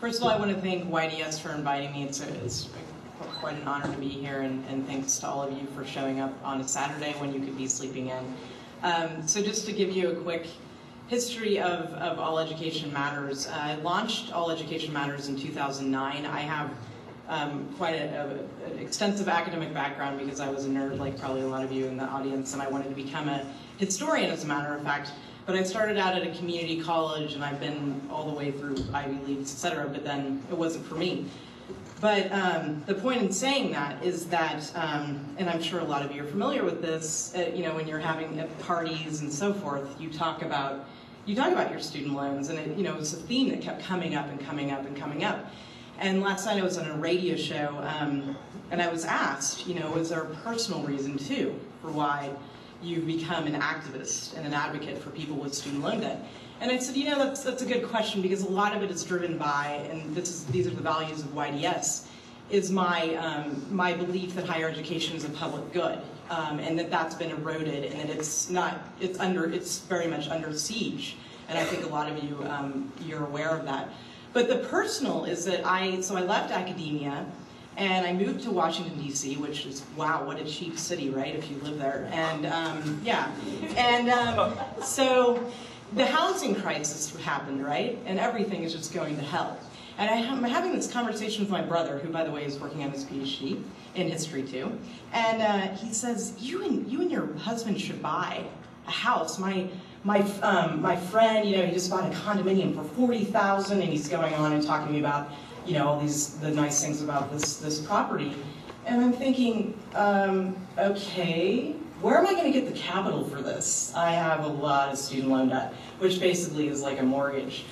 First of all, I want to thank YDS for inviting me. It's quite an honor to be here, and thanks to all of you for showing up on a Saturday when you could be sleeping in. So just to give you a quick history of All Education Matters, I launched All Education Matters in 2009. I have quite an extensive academic background because I was a nerd, like probably a lot of you in the audience, and I wanted to become a historian, as a matter of fact. But I started out at a community college, and I've been all the way through Ivy Leagues, et cetera, but then it wasn't for me. But the point in saying that is that, and I'm sure a lot of you are familiar with this, you know, when you're having parties and so forth, you talk about your student loans, and it, you know, it was a theme that kept coming up and coming up and coming up. And last night I was on a radio show, and I was asked, you know, is there a personal reason too for why you've become an activist and an advocate for people with student loan debt? And I said, you know, that's a good question, because a lot of it is driven by, and these are the values of YDS, is my belief that higher education is a public good, and that's been eroded, and that it's very much under siege. And I think a lot of you you're aware of that. But the personal is that I left academia, and I moved to Washington, D.C., which is, wow, what a cheap city, right, if you live there. And yeah, and so the housing crisis happened, right, and everything is just going to hell. And I'm having this conversation with my brother, who, by the way, is working on his PhD in history too, and he says, you and your husband should buy a house. My friend, you know, he just bought a condominium for $40,000, and he's going on and talking to me about, you know, all the nice things about this property. And I'm thinking, okay, where am I going to get the capital for this? I have a lot of student loan debt, which basically is like a mortgage.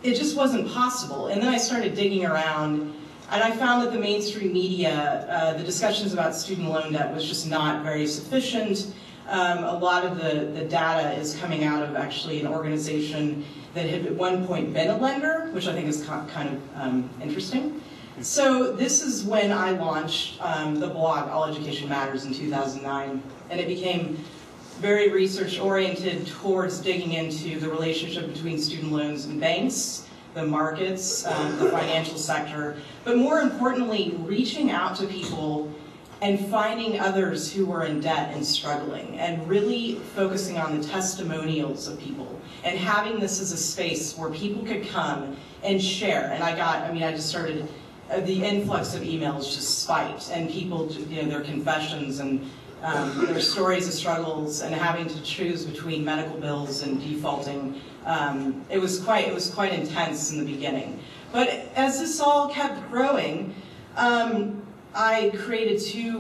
It just wasn't possible. And then I started digging around, and I found that the mainstream media, the discussions about student loan debt was just not very sufficient. A lot of the data is coming out of actually an organization that had at one point been a lender, which I think is kind of interesting. So this is when I launched the blog All Education Matters in 2009, and it became very research-oriented towards digging into the relationship between student loans and banks, the markets, the financial sector, but more importantly, reaching out to people and finding others who were in debt and struggling, and really focusing on the testimonials of people, and having this as a space where people could come and share. And I just started, the influx of emails just spiked, and people, you know, their confessions and their stories of struggles, and having to choose between medical bills and defaulting. It was quite intense in the beginning. But as this all kept growing, I created 2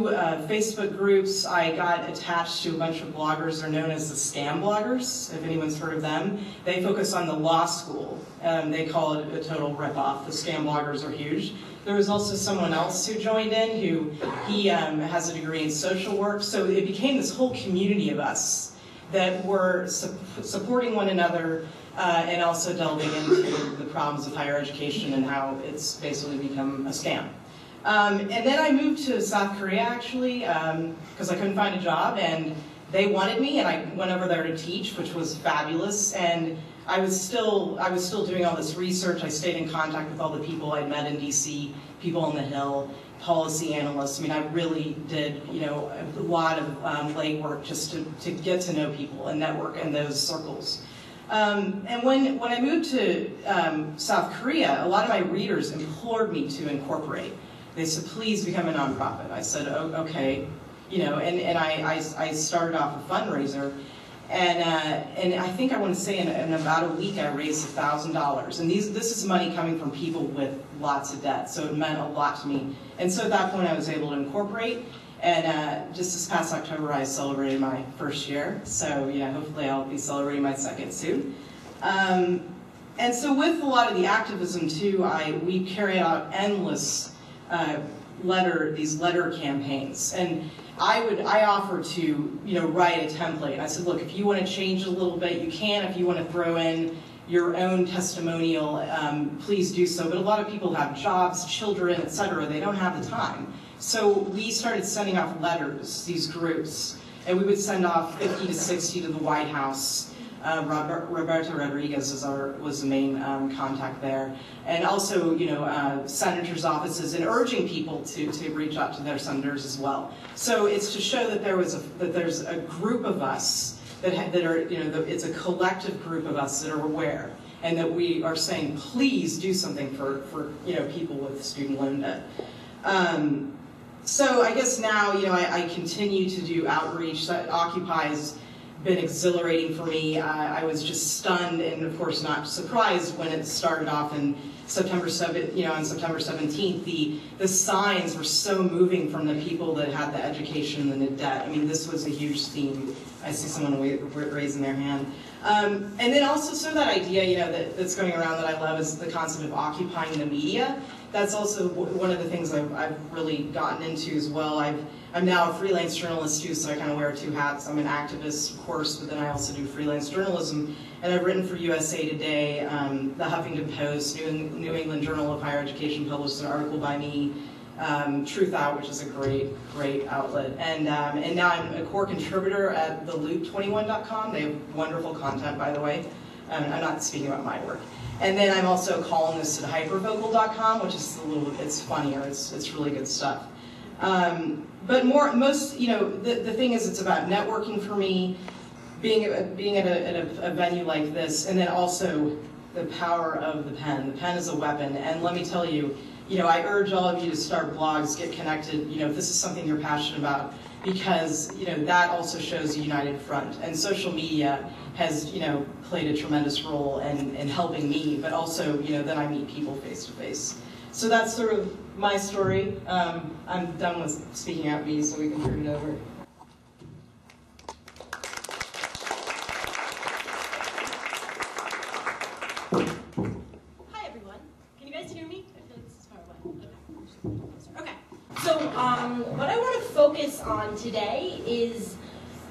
Facebook groups. I got attached to a bunch of bloggers. They're known as the scam bloggers, if anyone's heard of them. They focus on the law school. They call it a total ripoff. The scam bloggers are huge. There was also someone else who joined in who has a degree in social work. So it became this whole community of us that were supporting one another and also delving into the problems of higher education and how it's basically become a scam. And then I moved to South Korea, actually, because I couldn't find a job, and they wanted me, and I went over there to teach, which was fabulous. And I was still doing all this research. I stayed in contact with all the people I'd met in DC, people on the Hill, policy analysts. I mean, I really did, you know, a lot of legwork just to get to know people and network in those circles. And when I moved to South Korea, a lot of my readers implored me to incorporate. They said, please become a nonprofit. I said, oh, okay, you know, and I started off a fundraiser, and I think I want to say in about a week I raised $1,000, and this is money coming from people with lots of debt, so it meant a lot to me. And so at that point I was able to incorporate, and just this past October I celebrated my first year, so yeah, hopefully I'll be celebrating my second soon. And so with a lot of the activism too, we carry out endless these letter campaigns, and I offer to, you know, write a template. And I said, look, if you want to change it a little bit, you can. If you want to throw in your own testimonial, please do so. But a lot of people have jobs, children, etc. They don't have the time. So we started sending off letters, these groups, and we would send off 50 to 60 to the White House, Roberto Rodriguez was the main contact there, and also senators' offices, and urging people to reach out to their senators as well. So it's to show that there's a group of us that are it's a collective group of us that are aware, and that we are saying, please do something for people with student loan debt. So I guess now I continue to do outreach. That Occupy's been exhilarating for me. I was just stunned and of course not surprised when it started off in September 7th, on September 17th. The signs were so moving from the people that had the education and the debt. I mean, this was a huge theme. I see someone raising their hand. And then also sort of that idea, that's going around that I love is the concept of occupying the media. That's also one of the things I've really gotten into as well. I'm now a freelance journalist too, so I kind of wear two hats. I'm an activist, of course, but then I also do freelance journalism. And I've written for USA Today, the Huffington Post, New England Journal of Higher Education published an article by me, Truth Out, which is a great outlet. And now I'm a core contributor at theloop21.com. They have wonderful content, by the way. I'm not speaking about my work. And then I'm also a columnist at hypervocal.com, which is it's funnier. It's really good stuff. But the thing is, it's about networking for me, being at a venue like this, and then also the power of the pen. The pen is a weapon, and let me tell you, I urge all of you to start blogs, get connected, if this is something you're passionate about, because, that also shows a united front. And social media has, played a tremendous role in helping me, but also, then I meet people face to face. So that's sort of my story. I'm done with speaking out me, so we can turn it over. Hi, everyone. Can you guys hear me? I feel like this is far away. Okay. So what I want to focus on today is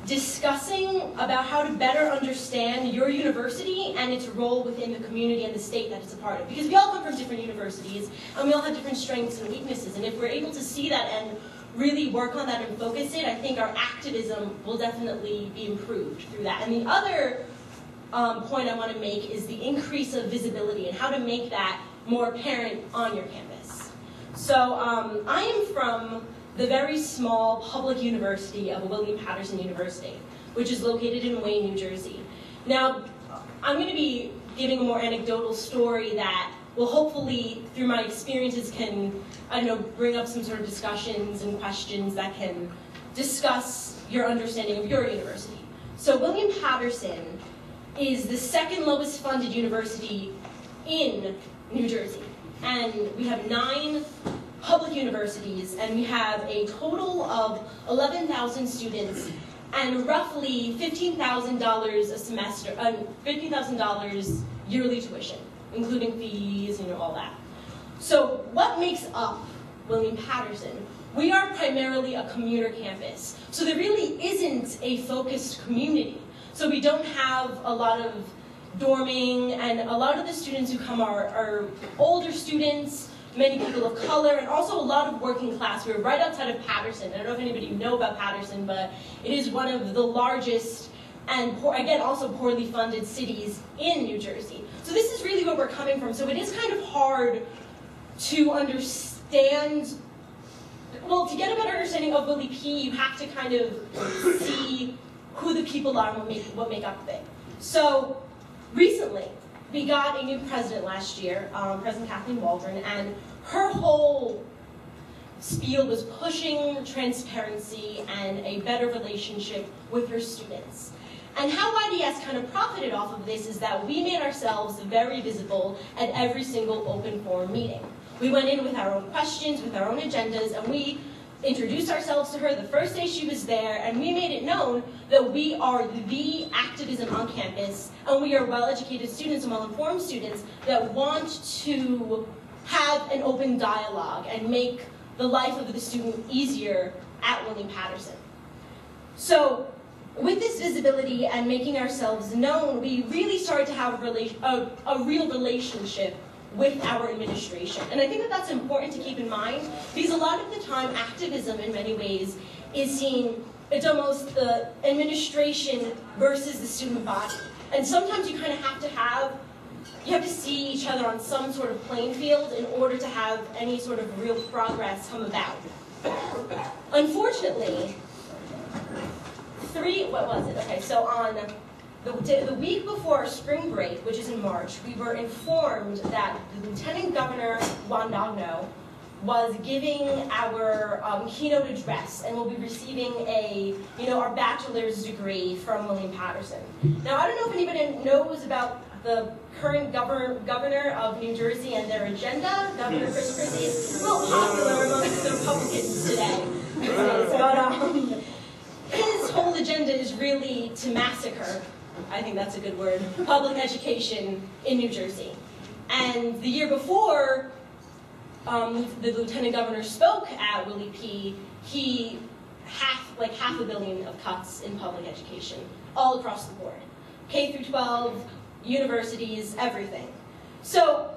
discussing about how to better understand your university and its role within the community and the state that it's a part of. Because we all come from different universities, and we all have different strengths and weaknesses. And if we're able to see that and really work on that and focus it, I think our activism will definitely be improved through that. And the other point I want to make is the increase of visibility and how to make that more apparent on your campus. So I am from the very small public university of William Patterson University, which is located in Wayne, New Jersey. Now, I'm going to be giving a more anecdotal story that will hopefully, through my experiences, can, bring up some sort of discussions and questions that can discuss your understanding of your university. So William Patterson is the second lowest funded university in New Jersey. And we have 9 public universities, and we have a total of 11,000 students and roughly $15,000 a semester, $15,000 yearly tuition, including fees, all that. So what makes up William Patterson? We are primarily a commuter campus, so there really isn't a focused community. So we don't have a lot of dorming, and a lot of the students who come are older students, many people of color, and also a lot of working class. We're right outside of Patterson. I don't know if anybody know about Patterson, but it is one of the largest and, again, also poorly funded cities in New Jersey. So this is really where we're coming from. So it is kind of hard to understand. Well, to get a better understanding of Willie P, you have to kind of see who the people are and what make up the thing. So recently, we got a new president last year, President Kathleen Waldron, and her whole spiel was pushing transparency and a better relationship with her students. And how YDS kind of profited off of this is that we made ourselves very visible at every single open forum meeting. We went in with our own questions, with our own agendas, and we introduced ourselves to her the first day she was there, and we made it known that we are the activism on campus, and we are well-educated students and well-informed students that want to have an open dialogue and make the life of the student easier at William Patterson. So with this visibility and making ourselves known, we really started to have a real relationship with our administration. And I think that that's important to keep in mind, because a lot of the time activism in many ways is seen, it's almost the administration versus the student body. And sometimes you kind of you have to see each other on some sort of playing field in order to have any sort of real progress come about. Unfortunately, so on the week before spring break, which is in March, we were informed that the Lieutenant Governor Wandagno was giving our keynote address, and we'll be receiving our bachelor's degree from William Patterson. Now, I don't know if anybody knows about the current governor of New Jersey and their agenda. Governor Chris Christie is a little popular amongst the Republicans today. But his whole agenda is really to massacre, I think that's a good word, public education in New Jersey. And the year before the Lieutenant Governor spoke at Willie P., he like half a billion of cuts in public education, all across the board. K through 12, universities, everything. So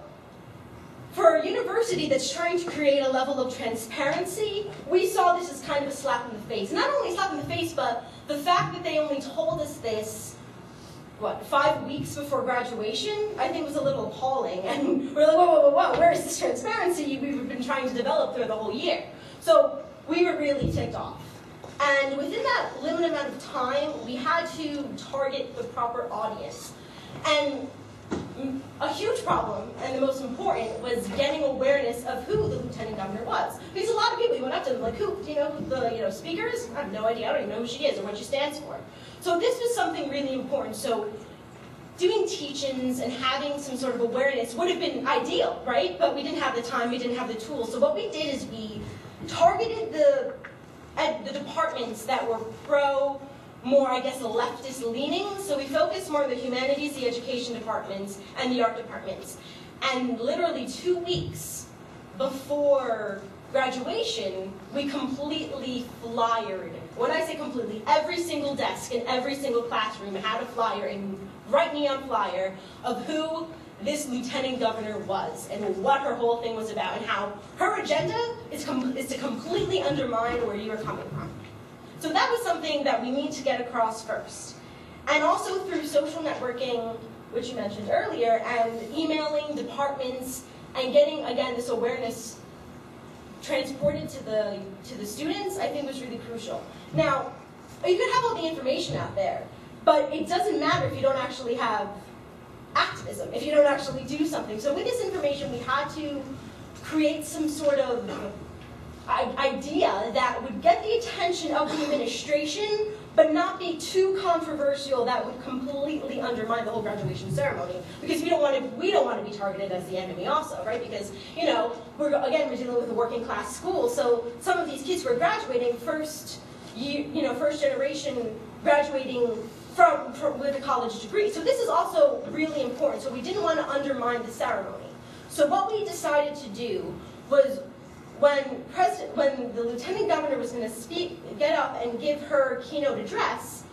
for a university that's trying to create a level of transparency, we saw this as kind of a slap in the face. Not only a slap in the face, but the fact that they only told us this, 5 weeks before graduation, I think was a little appalling. And we're like, whoa, where is this transparency we've been trying to develop through the whole year? So we were really ticked off. And within that limited amount of time, we had to target the proper audience. And a huge problem, and the most important, was getting awareness of who the Lieutenant Governor was. Because a lot of people went up to them like, who? Do you know the speakers? I have no idea. I don't even know who she is or what she stands for. So this was something really important. So doing teach-ins and having some sort of awareness would have been ideal, right? But we didn't have the time, we didn't have the tools. So what we did is we targeted the departments that were more, I guess, leftist leaning. So we focused more on the humanities, the education departments, and the art departments. And literally 2 weeks before graduation, we completely flyered. When I say completely, every single desk in every single classroom had a flyer, a bright neon flyer, of who this Lieutenant Governor was and what her whole thing was about and how her agenda is to completely undermine where you are coming from. So that was something that we need to get across first. And also through social networking, which you mentioned earlier, and emailing departments and getting, again, this awareness transported to the students, I think was really crucial. Now, you could have all the information out there, but it doesn't matter if you don't actually have activism, if you don't actually do something. So with this information, we had to create some sort of idea that would get the attention of the administration, but not be too controversial that would completely undermine the whole graduation ceremony. Because we don't want to be targeted as the enemy also, right? Because we're dealing with a working class school, so some of these kids who are graduating first generation graduating with a college degree. So this is also really important. So we didn't want to undermine the ceremony. So what we decided to do was, when the Lieutenant Governor was going to get up and give her keynote address,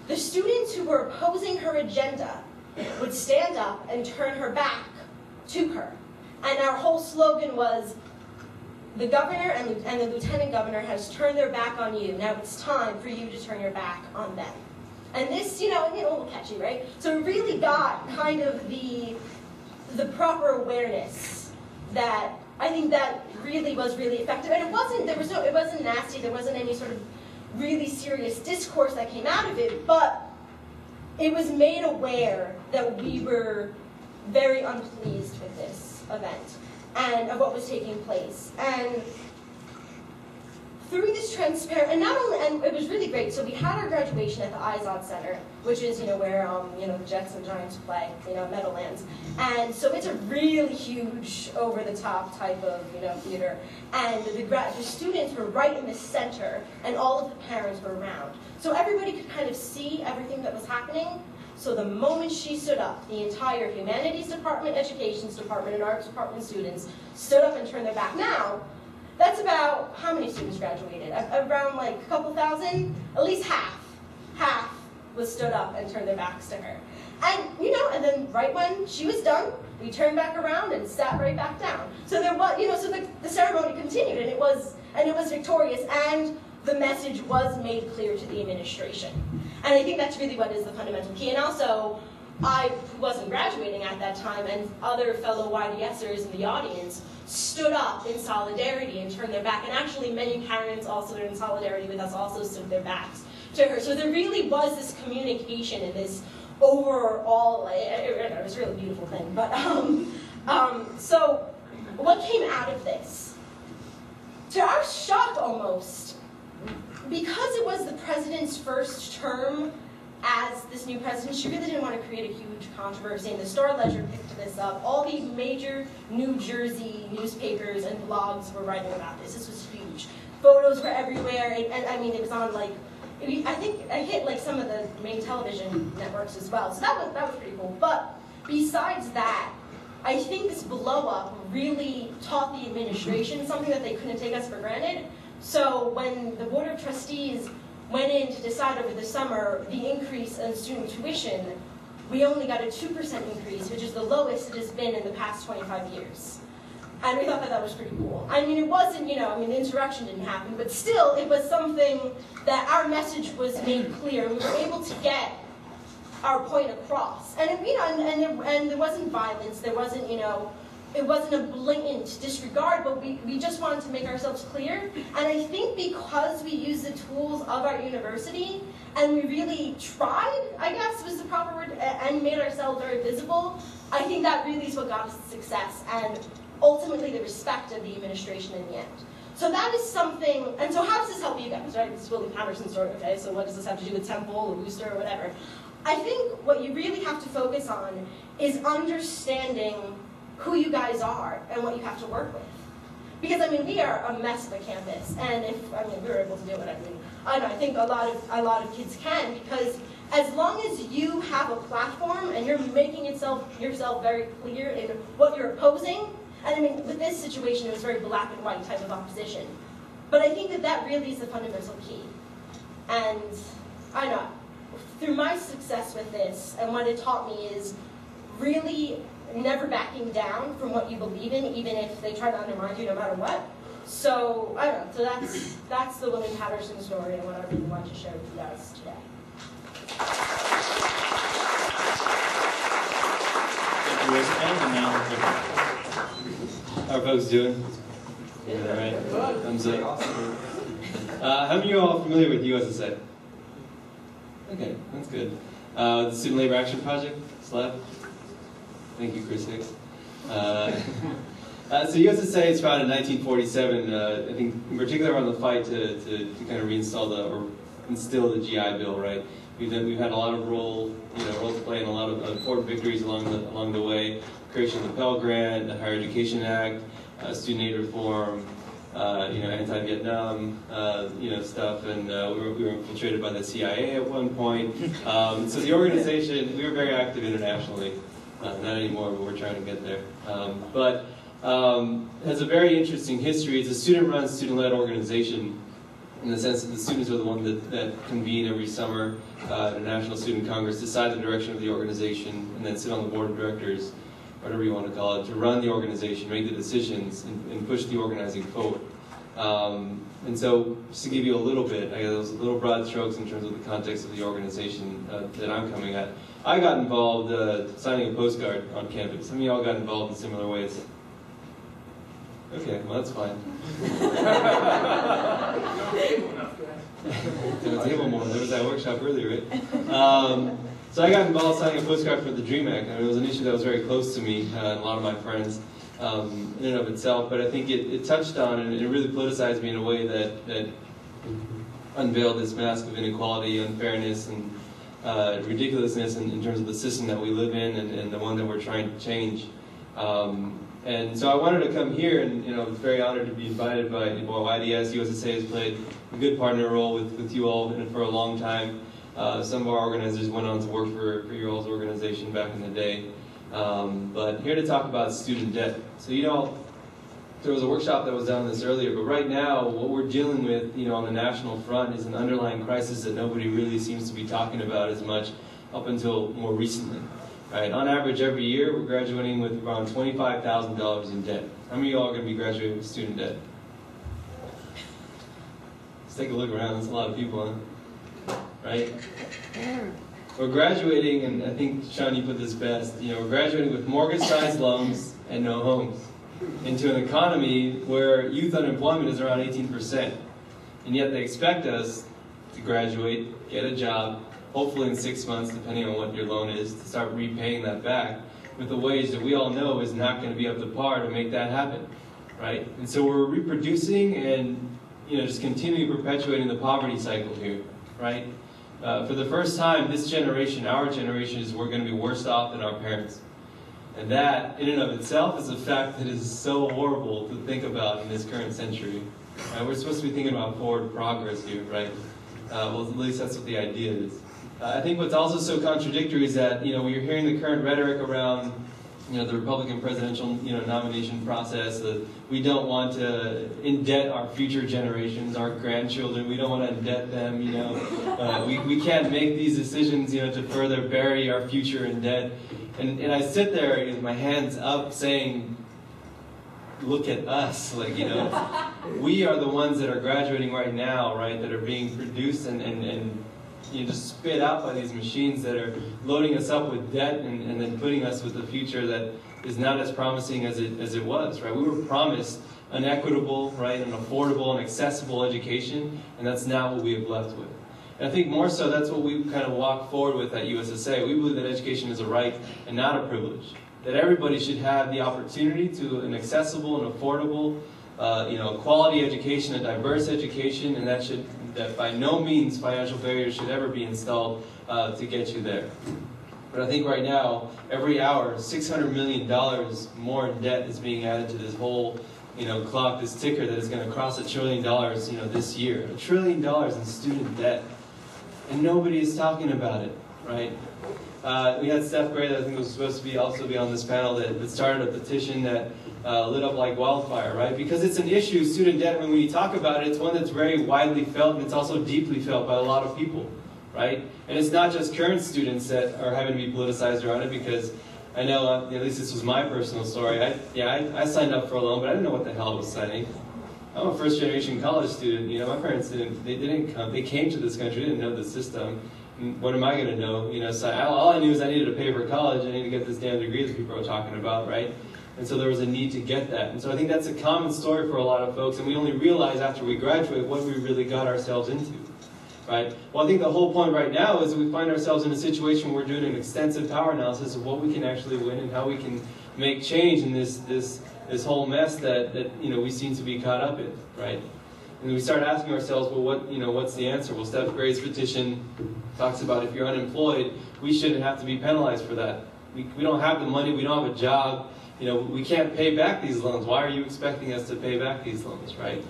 the students who were opposing her agenda would stand up and turn her back to her. And our whole slogan was, the Governor and the Lieutenant Governor has turned their back on you. Now it's time for you to turn your back on them. And this, a little catchy, right? So it really got kind of the proper awareness that I think that really was really effective. And it wasn't nasty, there wasn't any sort of really serious discourse that came out of it, but it was made aware that we were very unpleased with this event and of what was taking place. And through this transparent, and it was really great. So we had our graduation at the Izod Center, which is where the Jets and Giants play, Meadowlands, and so it's a really huge, over-the-top type of theater. And the students were right in the center, and all of the parents were around, so everybody could kind of see everything that was happening. So the moment she stood up, the entire humanities department, education department, and arts department students stood up and turned their back. Now, that's about how many students graduated? Around like a couple thousand? At least half was stood up and turned their backs to her. And and then right when she was done, we turned back around and sat right back down. So there was, so the ceremony continued, and it was victorious, and the message was made clear to the administration. And I think that's really what is the fundamental key. And also, I, who wasn't graduating at that time, and other fellow YDSers in the audience stood up in solidarity and turned their back. And actually many parents also in solidarity with us also stood their backs to her. So there really was this communication and this overall, it was a really beautiful thing. But so what came out of this? To our shock almost, because it was the president's first term as this new president, she really didn't want to create a huge controversy, and the Star-Ledger picked this up. All the major New Jersey newspapers and blogs were writing about this. This was huge. Photos were everywhere, and I mean, it was on like, I think I hit like some of the main television networks as well, so that was pretty cool. But besides that, I think this blow-up really taught the administration something that they couldn't take us for granted. So when the Board of Trustees went in to decide over the summer the increase in student tuition, we only got a 2% increase, which is the lowest it has been in the past 25 years. And we thought that that was pretty cool. I mean, it wasn't, you know, I mean, the insurrection didn't happen, but still, it was something that our message was made clear. We were able to get our point across. And, you know, and there wasn't violence, there wasn't, you know, it wasn't a blatant disregard, but we just wanted to make ourselves clear. And I think because we used the tools of our university, and we really tried, I guess was the proper word, and made ourselves very visible, I think that really is what got us the success, and ultimately the respect of the administration in the end. So that is something, and so how does this help you guys, right? This is Willie Patterson's story, okay? So what does this have to do with Temple or Worcester or whatever? I think what you really have to focus on is understanding who you guys are and what you have to work with. Because, I mean, we are a mess of a campus, and if, I mean, we were able to do it, I think a lot of kids can, because as long as you have a platform and you're making yourself very clear in what you're opposing, and I mean, with this situation, it was very black and white type of opposition. But I think that that really is the fundamental key. And I know, through my success with this, and what it taught me is really never backing down from what you believe in, even if they try to undermine you no matter what. So, I don't know, so that's the Willie Patterson story and what I really want to share with you guys today. Thank you, Isabel. How are folks doing? Yeah. All right. Thumbs up. How many of you all are familiar with USSA? Okay, that's good. The Student Labor Action Project, SLAP. Thank you, Chris Hicks. So USSA is founded in 1947, I think in particular on the fight to kind of reinstall or instill the GI Bill, right? We've had a lot of roles to play in a lot of important victories along the way. Creation of the Pell Grant, the Higher Education Act, student aid reform, anti-Vietnam, stuff, and we were infiltrated by the CIA at one point. So the organization, we were very active internationally. Not anymore, but we're trying to get there. Has a very interesting history. It's a student-run, student-led organization in the sense that the students are the ones that convene every summer at a National Student Congress, decide the direction of the organization, and then sit on the board of directors, whatever you want to call it, to run the organization, make the decisions, and push the organizing forward. And so, just to give you a little bit, I got those little broad strokes in terms of the context of the organization that I'm coming at. I got involved signing a postcard on campus. Some of y'all got involved in similar ways. Okay, well that's fine. To a table more. There was that workshop earlier, right? So I got involved signing a postcard for the DREAM Act. I mean, it was an issue that was very close to me and a lot of my friends in and of itself. But I think it touched on and it really politicized me in a way that unveiled this mask of inequality, unfairness, and ridiculousness in terms of the system that we live in and the one that we're trying to change. And so I wanted to come here, and I was very honored to be invited by YDS. USSA has played a good partner role with you all for a long time. Some of our organizers went on to work for your all's organization back in the day. But here to talk about student debt. So there was a workshop that was done on this earlier, but right now what we're dealing with on the national front is an underlying crisis that nobody really seems to be talking about as much up until more recently. Right? On average, every year we're graduating with around $25,000 in debt. How many of y'all are going to be graduating with student debt? Let's take a look around. That's a lot of people, huh? Right? We're graduating, and I think, Sean, you put this best, we're graduating with mortgage-sized loans and no homes into an economy where youth unemployment is around 18%. And yet they expect us to graduate, get a job, hopefully in 6 months, depending on what your loan is, to start repaying that back with a wage that we all know is not going to be up to par to make that happen, right? And so we're reproducing and just continually perpetuating the poverty cycle here, right? For the first time, this generation, our generation, we're going to be worse off than our parents. And that, in and of itself, is a fact that is so horrible to think about in this current century. We're supposed to be thinking about forward progress here, right? Well, at least that's what the idea is. I think what's also so contradictory is that, when you're hearing the current rhetoric around, the Republican presidential, nomination process, we don't want to indebt our future generations, our grandchildren. We don't want to indebt them, we can't make these decisions, to further bury our future in debt. And I sit there with my hands up saying, look at us, we are the ones that are graduating right now, right, that are being produced and just spit out by these machines that are loading us up with debt and then putting us with a future that is not as promising as it was, right? We were promised an equitable, right, an affordable and accessible education, and that's not what we have left with. And I think more so that's what we kind of walk forward with at USSA. We believe that education is a right and not a privilege. That everybody should have the opportunity to an accessible and affordable, quality education, a diverse education, and that by no means financial barriers should ever be installed to get you there. But I think right now, every hour, $600 million more in debt is being added to this whole, clock, this ticker that is going to cross $1 trillion, this year. $1 trillion in student debt. And nobody is talking about it, right? We had Steph Gray, that I think was supposed to also be on this panel, that started a petition that lit up like wildfire, right? Because it's an issue, student debt, when we talk about it, it's one that's very widely felt, and it's also deeply felt by a lot of people, right? And it's not just current students that are having to be politicized around it, because I know, at least this was my personal story. I signed up for a loan, but I didn't know what the hell I was signing. I'm a first-generation college student. My parents didn't come. They came to this country, didn't know the system. What am I going to know? So all I knew is I needed to pay for college. I needed to get this damn degree that people are talking about, right? And so there was a need to get that. And so I think that's a common story for a lot of folks, and we only realize after we graduate what we really got ourselves into, right? Well, I think the whole point right now is that we find ourselves in a situation where we're doing an extensive power analysis of what we can actually win and how we can make change in this whole mess that we seem to be caught up in, right? And we start asking ourselves, well, what's the answer? Well, Steph Gray's petition talks about if you're unemployed, we shouldn't have to be penalized for that. We don't have the money, we don't have a job, we can't pay back these loans. Why are you expecting us to pay back these loans, right?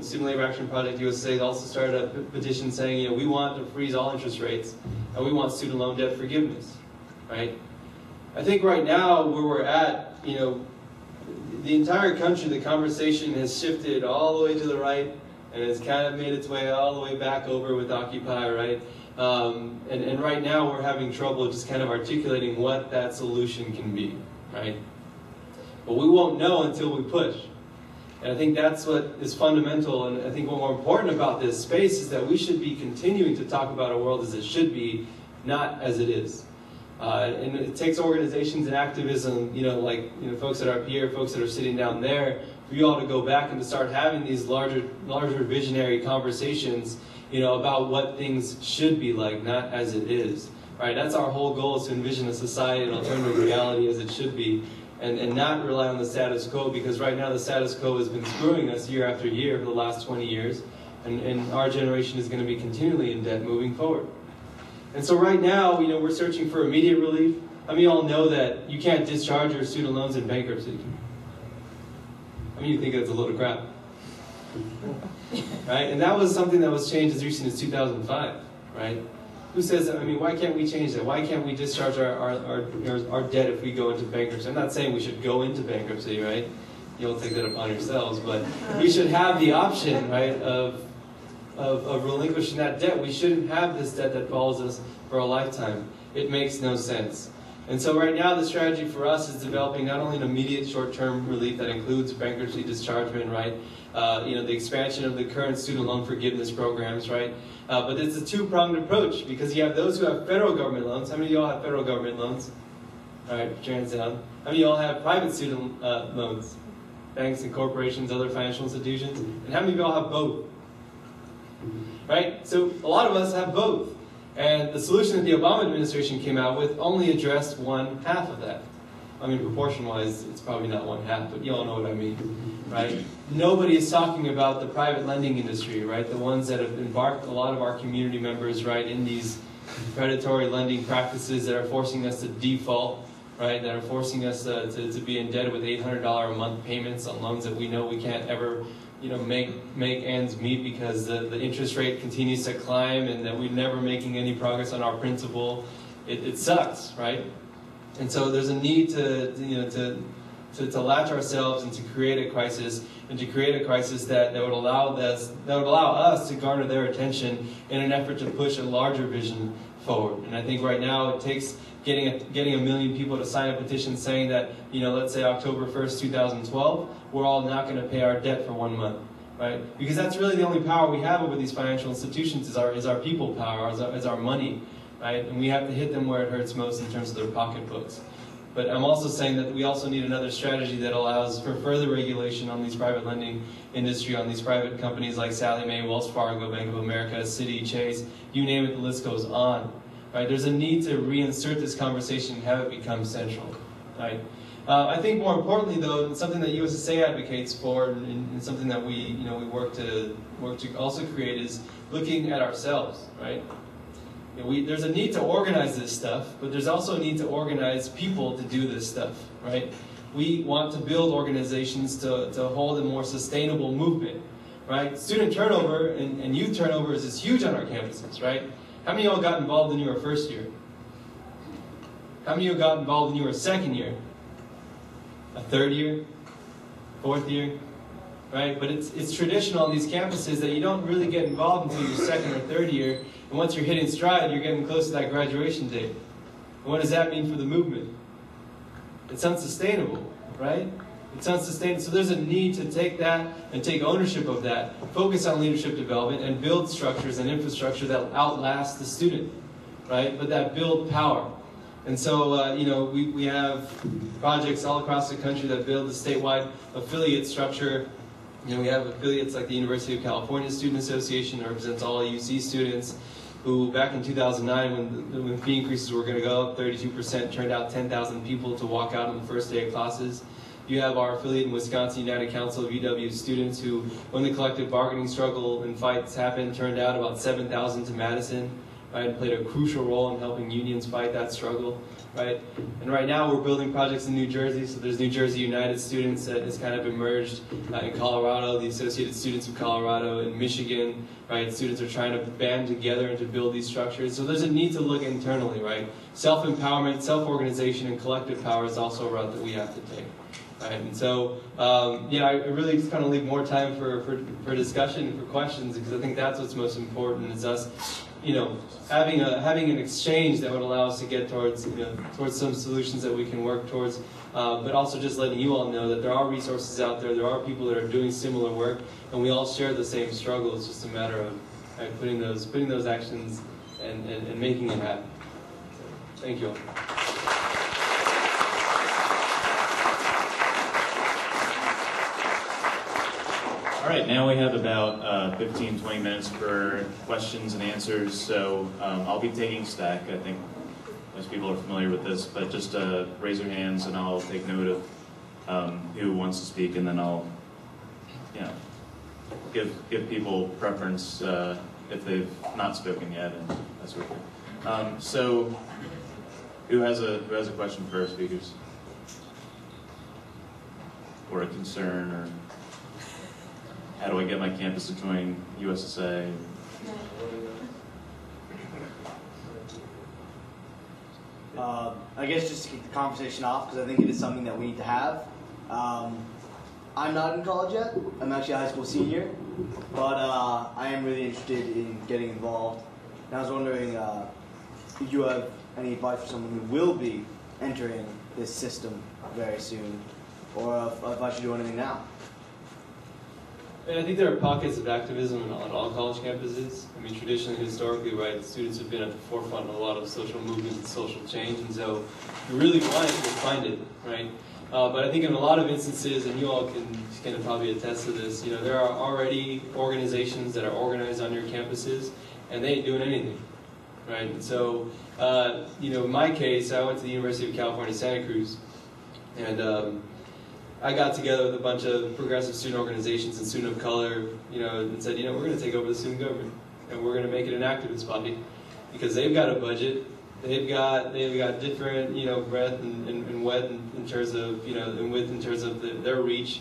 Student Labor Action Project USA also started a petition saying, we want to freeze all interest rates, and we want student loan debt forgiveness, right? I think right now, where we're at, the entire country, the conversation has shifted all the way to the right, and it's kind of made its way all the way back over with Occupy, right? And right now we're having trouble just kind of articulating what that solution can be, right? But we won't know until we push. And I think that's what is fundamental, and I think what more important about this space is that we should be continuing to talk about a world as it should be, not as it is. And it takes organizations and activism, folks that are up here, folks that are sitting down there, for you all to go back and to start having these larger visionary conversations, about what things should be like, not as it is. Right? That's our whole goal, is to envision a society, an alternative reality as it should be, and not rely on the status quo, because right now the status quo has been screwing us year after year for the last 20 years, and our generation is going to be continually in debt moving forward. And so right now, we're searching for immediate relief. I mean, you all know that you can't discharge your student loans in bankruptcy. I mean, you think that's a load of crap. Right? And that was something that was changed as recent as 2005, right? Who says, why can't we change that? Why can't we discharge our debt if we go into bankruptcy? I'm not saying we should go into bankruptcy, right? You'll take that upon yourselves, but we should have the option, right, of relinquishing that debt. We shouldn't have this debt that follows us for a lifetime. It makes no sense. And so right now the strategy for us is developing not only an immediate short-term relief that includes bankruptcy dischargement, right? The expansion of the current student loan forgiveness programs, right? But it's a two-pronged approach because you have those who have federal government loans. How many of y'all have federal government loans? All right, put your hands down. How many of y'all have private student loans? Banks and corporations, other financial institutions? And how many of y'all have both? Right? So a lot of us have both. And the solution that the Obama administration came out with only addressed one half of that. I mean, proportion-wise, it's probably not one half, but you all know what I mean, right? Nobody is talking about the private lending industry, right? The ones that have embarked a lot of our community members, right, in these predatory lending practices that are forcing us to default, right? That are forcing us to be indebted with $800 a month payments on loans that we know we can't ever, make ends meet because the interest rate continues to climb and that we're never making any progress on our principal. It sucks, right? And so there's a need to latch ourselves and to create a crisis, and to create a crisis that would allow us to garner their attention in an effort to push a larger vision forward. And I think right now it takes getting a million people to sign a petition saying that, let's say October 1st, 2012, we're all not going to pay our debt for 1 month, right? Because that's really the only power we have over these financial institutions is our people power, is our money, right? And we have to hit them where it hurts most in terms of their pocketbooks. But I'm also saying that we also need another strategy that allows for further regulation on these private lending industry, on these private companies like Sallie Mae, Wells Fargo, Bank of America, Citi, Chase, you name it, the list goes on. Right? There's a need to reinsert this conversation and have it become central. Right? I think more importantly, though, something that USSA advocates for, and something that we work to also create, is looking at ourselves. Right? There's a need to organize this stuff, but there's also a need to organize people to do this stuff. Right? We want to build organizations to hold a more sustainable movement. Right? Student turnover and youth turnover is huge on our campuses. Right? How many of y'all got involved in your first year? How many of you got involved in your second year? A third year? Fourth year? Right? But it's traditional on these campuses that you don't really get involved until your second or third year. And once you're hitting stride, you're getting close to that graduation date. And what does that mean for the movement? It's unsustainable, right? It's unsustainable. So there's a need to take that and take ownership of that, focus on leadership development, and build structures and infrastructure that outlast the student, right? But that build power. And so, we have projects all across the country that build a statewide affiliate structure. We have affiliates like the University of California Student Association that represents all UC students, who back in 2009, when fee increases were going to go up 32%, turned out 10,000 people to walk out on the first day of classes. You have our affiliate in Wisconsin, United Council of UW students, who, when the collective bargaining struggle and fights happened, turned out about 7,000 to Madison, right, and played a crucial role in helping unions fight that struggle, right? And right now we're building projects in New Jersey, so there's New Jersey United Students that has kind of emerged in Colorado, the Associated Students of Colorado, in Michigan, right? Students are trying to band together and to build these structures. So there's a need to look internally, right? Self-empowerment, self-organization, and collective power is also a route that we have to take. Right, and so, I really just kind of leave more time for discussion and for questions, because I think that's what's most important, is us, having an exchange that would allow us to get towards some solutions that we can work towards, but also just letting you all know that there are resources out there, there are people that are doing similar work, and we all share the same struggle. It's just a matter of putting those actions and making it happen. So, thank you all. All right, now we have about 15, 20 minutes for questions and answers, so I'll be taking stack. I think most people are familiar with this, but just raise your hands and I'll take note of who wants to speak, and then I'll give people preference if they've not spoken yet, and that sort of thing. So who has a question for our speakers? Or a concern, or how do I get my campus to join USSA? I guess just to kick the conversation off, because I think it is something that we need to have. I'm not in college yet. I'm actually a high school senior, but I am really interested in getting involved. And I was wondering if you have any advice for someone who will be entering this system very soon, or if I should do anything now. And I think there are pockets of activism on all college campuses. I mean, traditionally, historically, right, students have been at the forefront of a lot of social movements and social change, and so if you really want it, you'll find it, right? But I think in a lot of instances, and you all can probably attest to this, you know, there are already organizations that are organized on your campuses, and they ain't doing anything, right? And so, you know, in my case, I went to the University of California, Santa Cruz, and I got together with a bunch of progressive student organizations and student of color, you know, and said, you know, we're going to take over the student government, and we're going to make it an activist body, because they've got a budget, they've got different, you know, breadth and width in terms of, you know, and width in terms of their reach.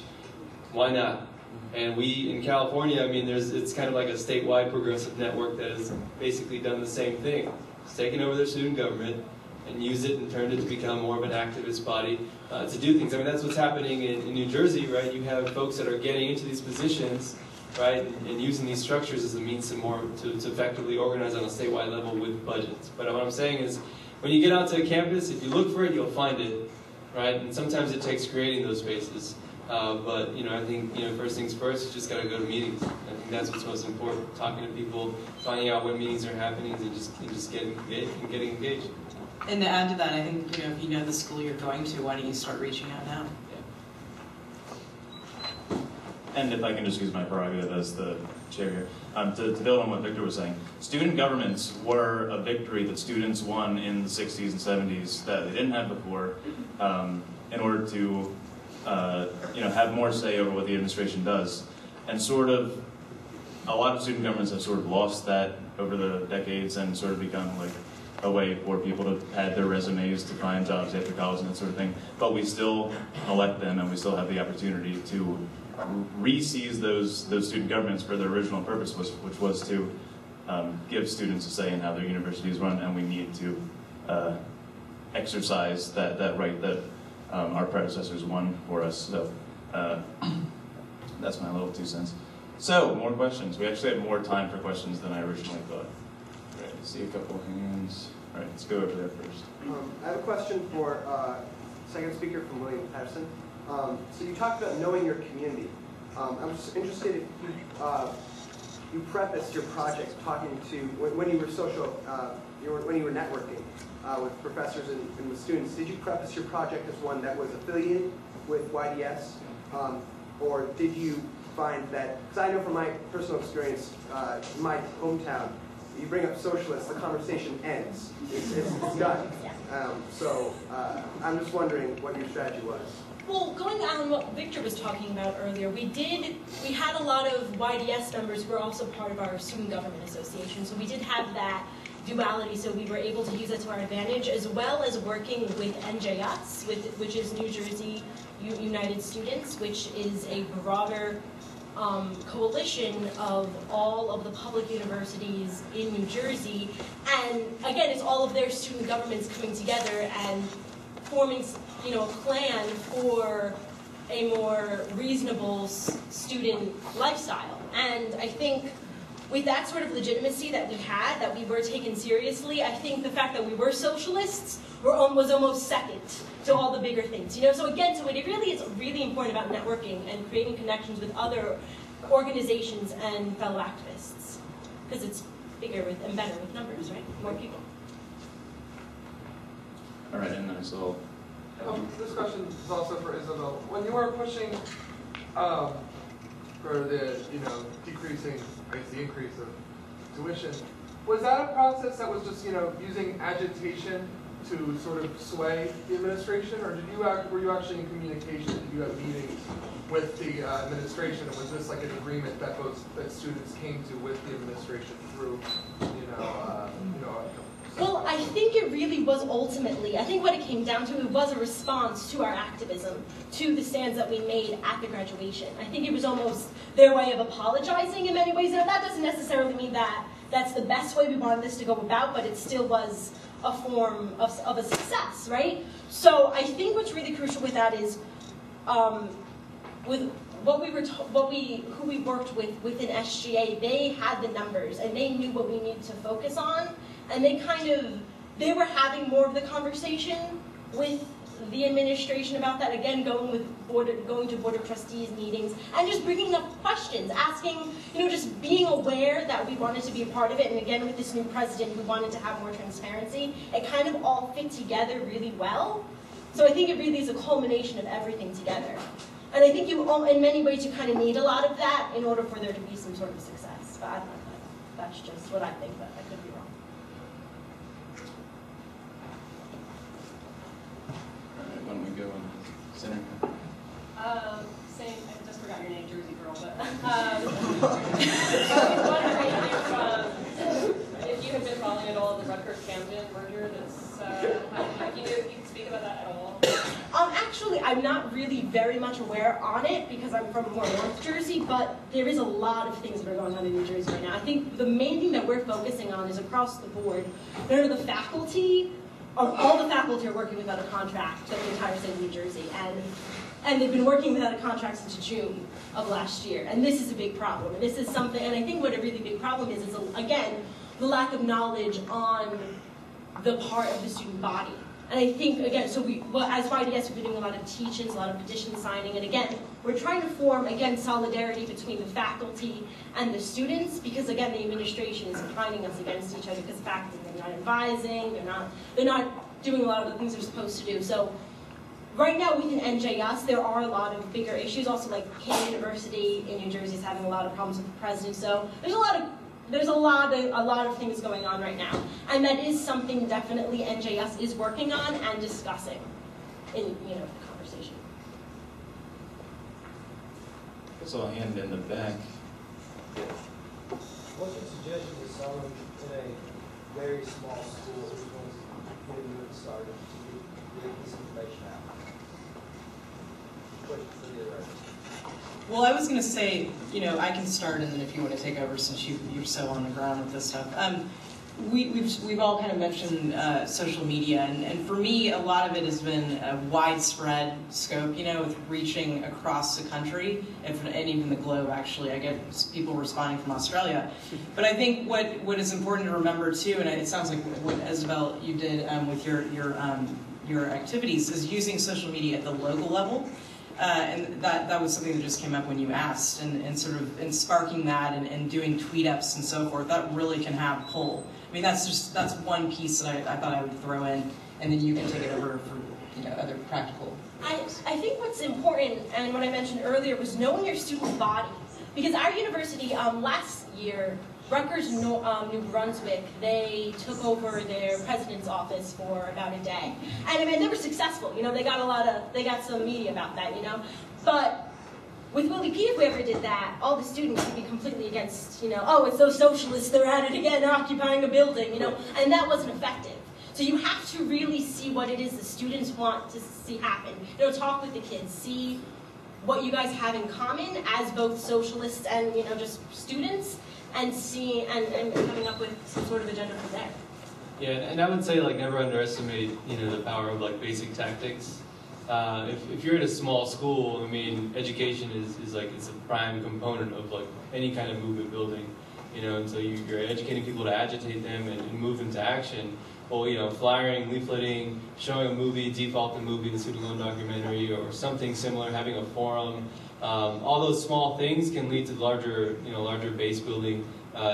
Why not? And we in California, I mean, it's kind of like a statewide progressive network that has basically done the same thing. It's taken over their student government and used it and turned it to become more of an activist body to do things. I mean, that's what's happening in New Jersey, right? You have folks that are getting into these positions, right, and using these structures as a means to effectively organize on a statewide level with budgets. But what I'm saying is, when you get out to a campus, if you look for it, you'll find it, right? And sometimes it takes creating those spaces. But you know, I think, you know, first things first, you just got to go to meetings. I think that's what's most important: talking to people, finding out when meetings are happening, and just getting engaged. And to add to that, I think, you know, if you know the school you're going to, why don't you start reaching out now? And if I can just use my prerogative as the chair here, to build on what Victor was saying, student governments were a victory that students won in the 60s and 70s that they didn't have before, in order to you know, have more say over what the administration does. And sort of, a lot of student governments have sort of lost that over the decades and sort of become like a way for people to pad their resumes to find jobs after college and that sort of thing. But we still elect them, and we still have the opportunity to re-seize those student governments for their original purpose, which was to give students a say in how their universities run, and we need to exercise that right that our predecessors won for us. So that's my little 2 cents. So, more questions. We actually had more time for questions than I originally thought. Right, I see a couple of hands. All right, let's go over there first. I have a question for second speaker from William Patterson. So you talked about knowing your community. I'm just interested if you prefaced your project talking to, when you were when you were networking with professors and with students, did you preface your project as one that was affiliated with YDS? Or did you find that, because I know from my personal experience, in my hometown, you bring up socialists, the conversation ends. It's done. So I'm just wondering what your strategy was. Well, going on what Victor was talking about earlier, we had a lot of YDS members who were also part of our Student Government Association, so we did have that duality, so we were able to use it to our advantage, as well as working with NJS, which is New Jersey United Students, which is a broader coalition of all of the public universities in New Jersey. And again, it's all of their student governments coming together and forming, you know, a plan for a more reasonable student lifestyle. And I think with that sort of legitimacy that we had, that we were taken seriously, I think the fact that we were socialists was almost second to all the bigger things. You know, so again, so it really is really important about networking and creating connections with other organizations and fellow activists, because it's bigger and better with numbers, right? More people. All right, and then I saw. This question is also for Isabel. When you were pushing for the, you know, decreasing, I guess the increase of tuition, was that a process that was just, you know, using agitation to sort of sway the administration, or were you actually in communication? Did you have meetings with the administration, or was this like an agreement that students came to with the administration through, Well, I think it really was ultimately, I think what it came down to, it was a response to our activism, to the stands that we made at the graduation. I think it was almost their way of apologizing in many ways. Now, that doesn't necessarily mean that that's the best way we wanted this to go about, but it still was a form of a success, right? So I think what's really crucial with that is, with who we worked with within SGA, they had the numbers and they knew what we needed to focus on, and they were having more of the conversation with the administration about that, again, going to Board of Trustees meetings, and just bringing up questions, asking, just being aware that we wanted to be a part of it, and again, with this new president, we wanted to have more transparency. It kind of all fit together really well. So I think it really is a culmination of everything together. And I think in many ways, you kind of need a lot of that in order for there to be some sort of success. But I don't know, that's just what I think, but I could be wrong. Why don't we go in the center? Same, I just forgot your name, Jersey girl, but I was wondering if you have been following at all the Rutgers-Camden merger that's happening. Can you speak about that at all? Actually, I'm not really very much aware on it because I'm from more North Jersey, but there is a lot of things that are going on in New Jersey right now. I think the main thing that we're focusing on is across the board. The faculty, all the faculty are working without a contract for the entire state of New Jersey, and they've been working without a contract since June of last year. And this is a big problem. And this is something, and I think what a really big problem is again, the lack of knowledge on the part of the student body. And I think, again, as YDS, we've been doing a lot of teach-ins, a lot of petition signing, and again, we're trying to form, again, solidarity between the faculty and the students, because again, the administration is fighting us against each other because faculty, they're not advising, they're not doing a lot of the things they're supposed to do. So right now within NJS, there are a lot of bigger issues, also like King University in New Jersey is having a lot of problems with the president. So there's a lot of things going on right now, and that is something definitely NJS is working on and discussing in the conversation. So a hand in the back. What's your suggestion to someone in a very small school who's going to get a started to get this information out? Question for the other. Well, I was going to say, I can start, and then if you want to take over, since you're so on the ground with this stuff. We've all kind of mentioned social media, and for me, a lot of it has been a widespread scope, with reaching across the country and even the globe. Actually, I get people responding from Australia, but I think what is important to remember too, and it sounds like what Isabel you did with your activities, is using social media at the local level. And that was something that just came up when you asked, and sort of sparking that and doing tweet-ups and so forth, that really can have pull. I mean, that's one piece that I thought I would throw in, and then you can take it over for other practical. I think what's important, and what I mentioned earlier, was knowing your student body. Because our university, last year, Rutgers, New Brunswick, they took over their president's office for about a day. And I mean, they were successful. They got some media about that, But with Willie P, if we ever did that, all the students would be completely against, oh, it's those socialists, they're at it again, occupying a building, and that wasn't effective. So you have to really see what it is the students want to see happen. Talk with the kids, see what you guys have in common as both socialists and, just students, and coming up with some sort of agenda from there. Yeah, and I would say never underestimate the power of basic tactics. If you're at a small school, I mean, education is it's a prime component of any kind of movement building, and so you're educating people to agitate them and move them to action. Well, flyering, leafleting, showing a movie, default the movie, the student loan documentary, or something similar, having a forum. All those small things can lead to larger base building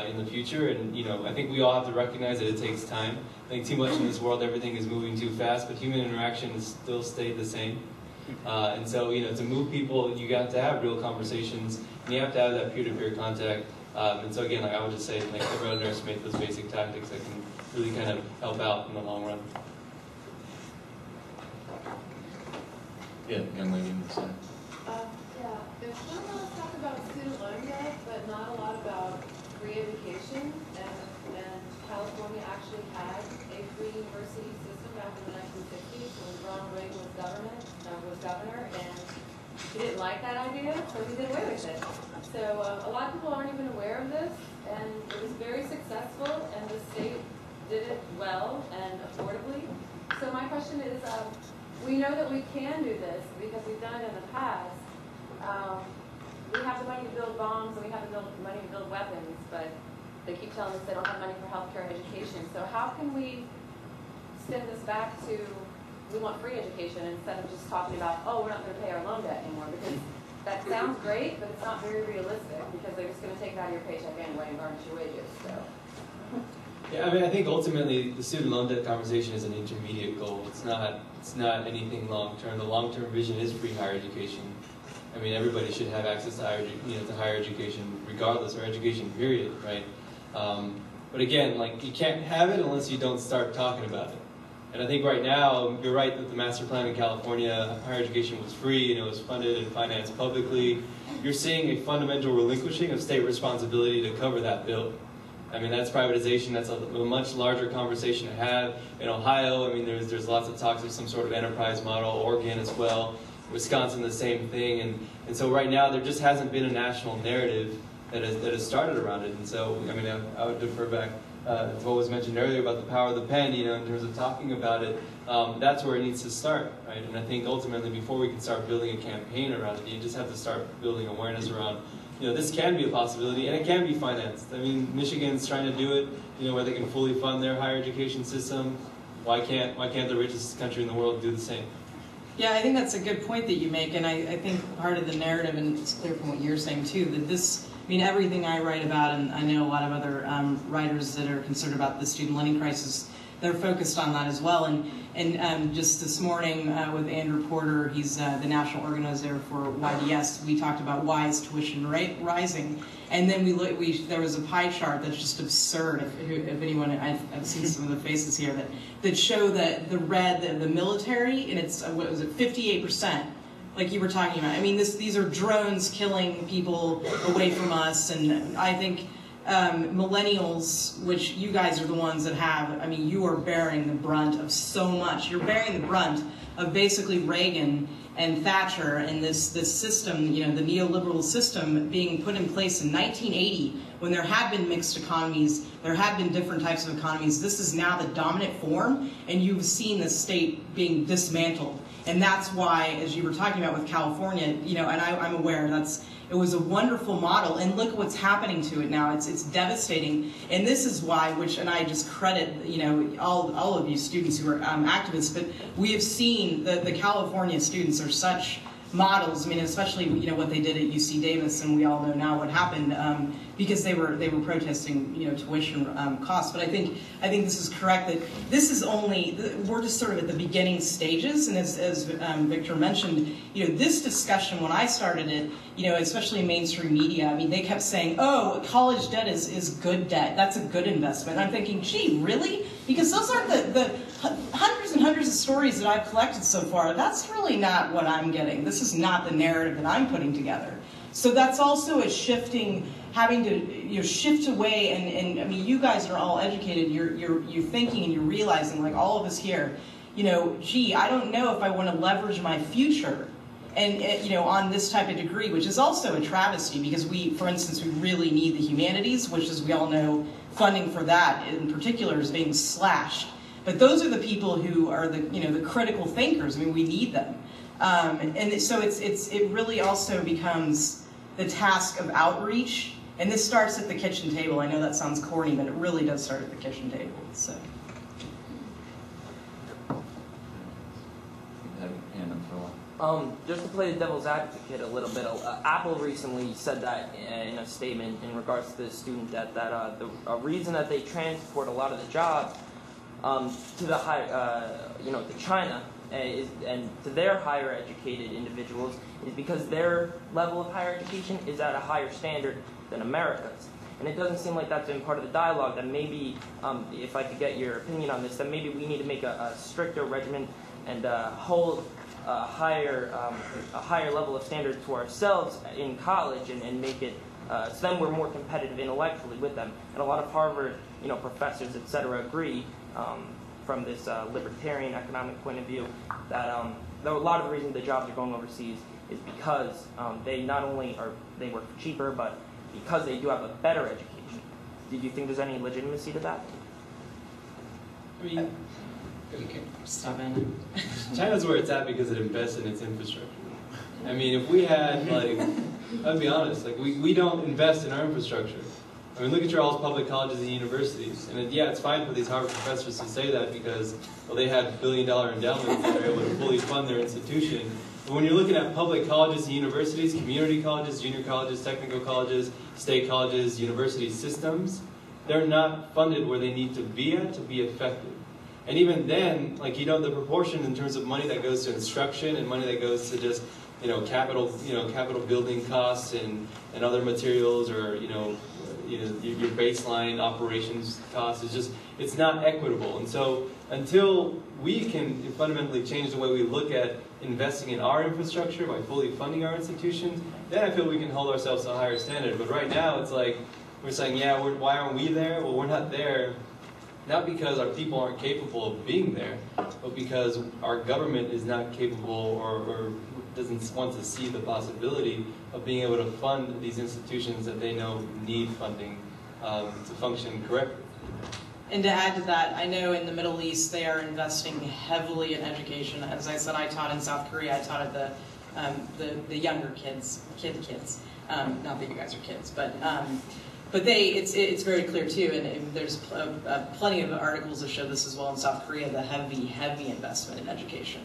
in the future. And I think we all have to recognize that it takes time. I think too much in this world, everything is moving too fast, but human interaction still stay the same. And so to move people, you got to have real conversations, and you have to have that peer-to-peer contact. And so again, I would just say, never underestimate those basic tactics that can really kind of help out in the long run. Yeah, young lady in the center. Yeah, there's been a lot of talk about student loan debt, but not a lot about free education. And California actually had a free university system back in the 1950s when Ronald Reagan was governor, and he didn't like that idea, so he did away with it. So a lot of people aren't even aware of this, and it was very successful, and the state did it well and affordably. So my question is, we know that we can do this because we've done it in the past. We have the money to build bombs and we have the money to build weapons, but they keep telling us they don't have money for healthcare and education. So how can we send this back to we want free education instead of just talking about, oh, we're not going to pay our loan debt anymore, because that sounds great, but it's not very realistic because they're just going to take it out of your paycheck anyway and garnish your wages. So. Yeah, I mean, I think ultimately the student loan debt conversation is an intermediate goal. It's not anything long term. The long term vision is free higher education. I mean, everybody should have access to higher education, regardless, or education period, right? But again, like, you can't have it unless you don't start talking about it. And I think right now, you're right that the master plan in California, higher education was free and it was funded and financed publicly. You're seeing a fundamental relinquishing of state responsibility to cover that bill. I mean, that's privatization. That's a much larger conversation to have. In Ohio, I mean, there's lots of talks of some sort of enterprise model. Oregon as well. Wisconsin, the same thing. And so right now, there just hasn't been a national narrative that has started around it. And so, I mean, I would defer back to what was mentioned earlier about the power of the pen, in terms of talking about it. That's where it needs to start, right? And I think ultimately, before we can start building a campaign around it, you just have to start building awareness around, this can be a possibility, and it can be financed. I mean, Michigan's trying to do it, where they can fully fund their higher education system. Why can't the richest country in the world do the same? Yeah, I think that's a good point that you make, and I think part of the narrative, and it's clear from what you're saying too, that this, everything I write about, and I know a lot of other writers that are concerned about the student lending crisis, they're focused on that as well. And just this morning with Andrew Porter, he's the national organizer for YDS, we talked about why is tuition rising. And then there was a pie chart that's just absurd. If anyone, I've seen some of the faces here that show that the military, and it's, what was it, 58%. Like you were talking about. I mean, these are drones killing people away from us, and I think millennials, which you guys are the ones that have, you are bearing the brunt of so much. You're bearing the brunt of basically Reagan and Thatcher and this system, the neoliberal system being put in place in 1980, when there had been mixed economies, there had been different types of economies. This is now the dominant form, and you've seen the state being dismantled. And that's why, as you were talking about with California, and I'm aware it was a wonderful model, and look at what's happening to it now. It's devastating, and this is why, and I just credit, all of you students who are activists, but we have seen the California students are such models. Especially what they did at UC Davis, and we all know now what happened because they were protesting tuition costs. But I think this is correct that this is we're just sort of at the beginning stages, and as Victor mentioned, this discussion when I started it, especially in mainstream media, they kept saying, oh, college debt is good debt. That's a good investment. And I'm thinking, gee, really? Because those aren't the hundreds and hundreds of stories that I've collected so far. That's really not what I'm getting. This is not the narrative that I'm putting together. So that's also a shifting, having to shift away. And you guys are all educated. You're thinking and you're realizing, like all of us here, gee, I don't know if I want to leverage my future. And on this type of degree, which is also a travesty, because for instance, we really need the humanities, which, as we all know, funding for that in particular is being slashed. But those are the people who are the critical thinkers. We need them, and so it really also becomes the task of outreach. And this starts at the kitchen table. I know that sounds corny, but it really does start at the kitchen table. So. Just to play the devil's advocate a little bit, Apple recently said that in a statement in regards to the student debt, that the reason that they transport a lot of the jobs to the to China and to their higher educated individuals is because their level of higher education is at a higher standard than America's. And it doesn't seem like that's been part of the dialogue. That maybe, if I could get your opinion on this, that maybe we need to make a stricter regimen and hold a higher level of standard to ourselves in college and make it so then we're more competitive intellectually with them. And a lot of Harvard professors, etc., agree from this libertarian economic point of view that a lot of the reason the jobs are going overseas is because they not only they work cheaper, but because they do have a better education. Do you think there's any legitimacy to that? Stop in. China's where it's at because it invests in its infrastructure. If we had, I'll be honest, we don't invest in our infrastructure. I mean, look at your all's public colleges and universities. And yeah, it's fine for these Harvard professors to say that because, well, they have billion-dollar endowments and they're able to fully fund their institution. But when you're looking at public colleges and universities, community colleges, junior colleges, technical colleges, state colleges, university systems, they're not funded where they need to be at to be effective. And even then, like, you know, the proportion in terms of money that goes to instruction and money that goes to just, capital building costs and other materials, or, your baseline operations costs, is just, it's not equitable. And so until we can fundamentally change the way we look at investing in our infrastructure by fully funding our institutions, then I feel we can hold ourselves to a higher standard. But right now, it's like, we're saying, yeah, why aren't we there? Well, we're not there, not because our people aren't capable of being there, but because our government is not capable or doesn't want to see the possibility of being able to fund these institutions that they know need funding to function correctly. And to add to that, I know in the Middle East they are investing heavily in education. As I said, I taught in South Korea. I taught at the younger kids. Not that you guys are kids, but it's very clear too. And there's plenty of articles that show this as well in South Korea. The heavy investment in education.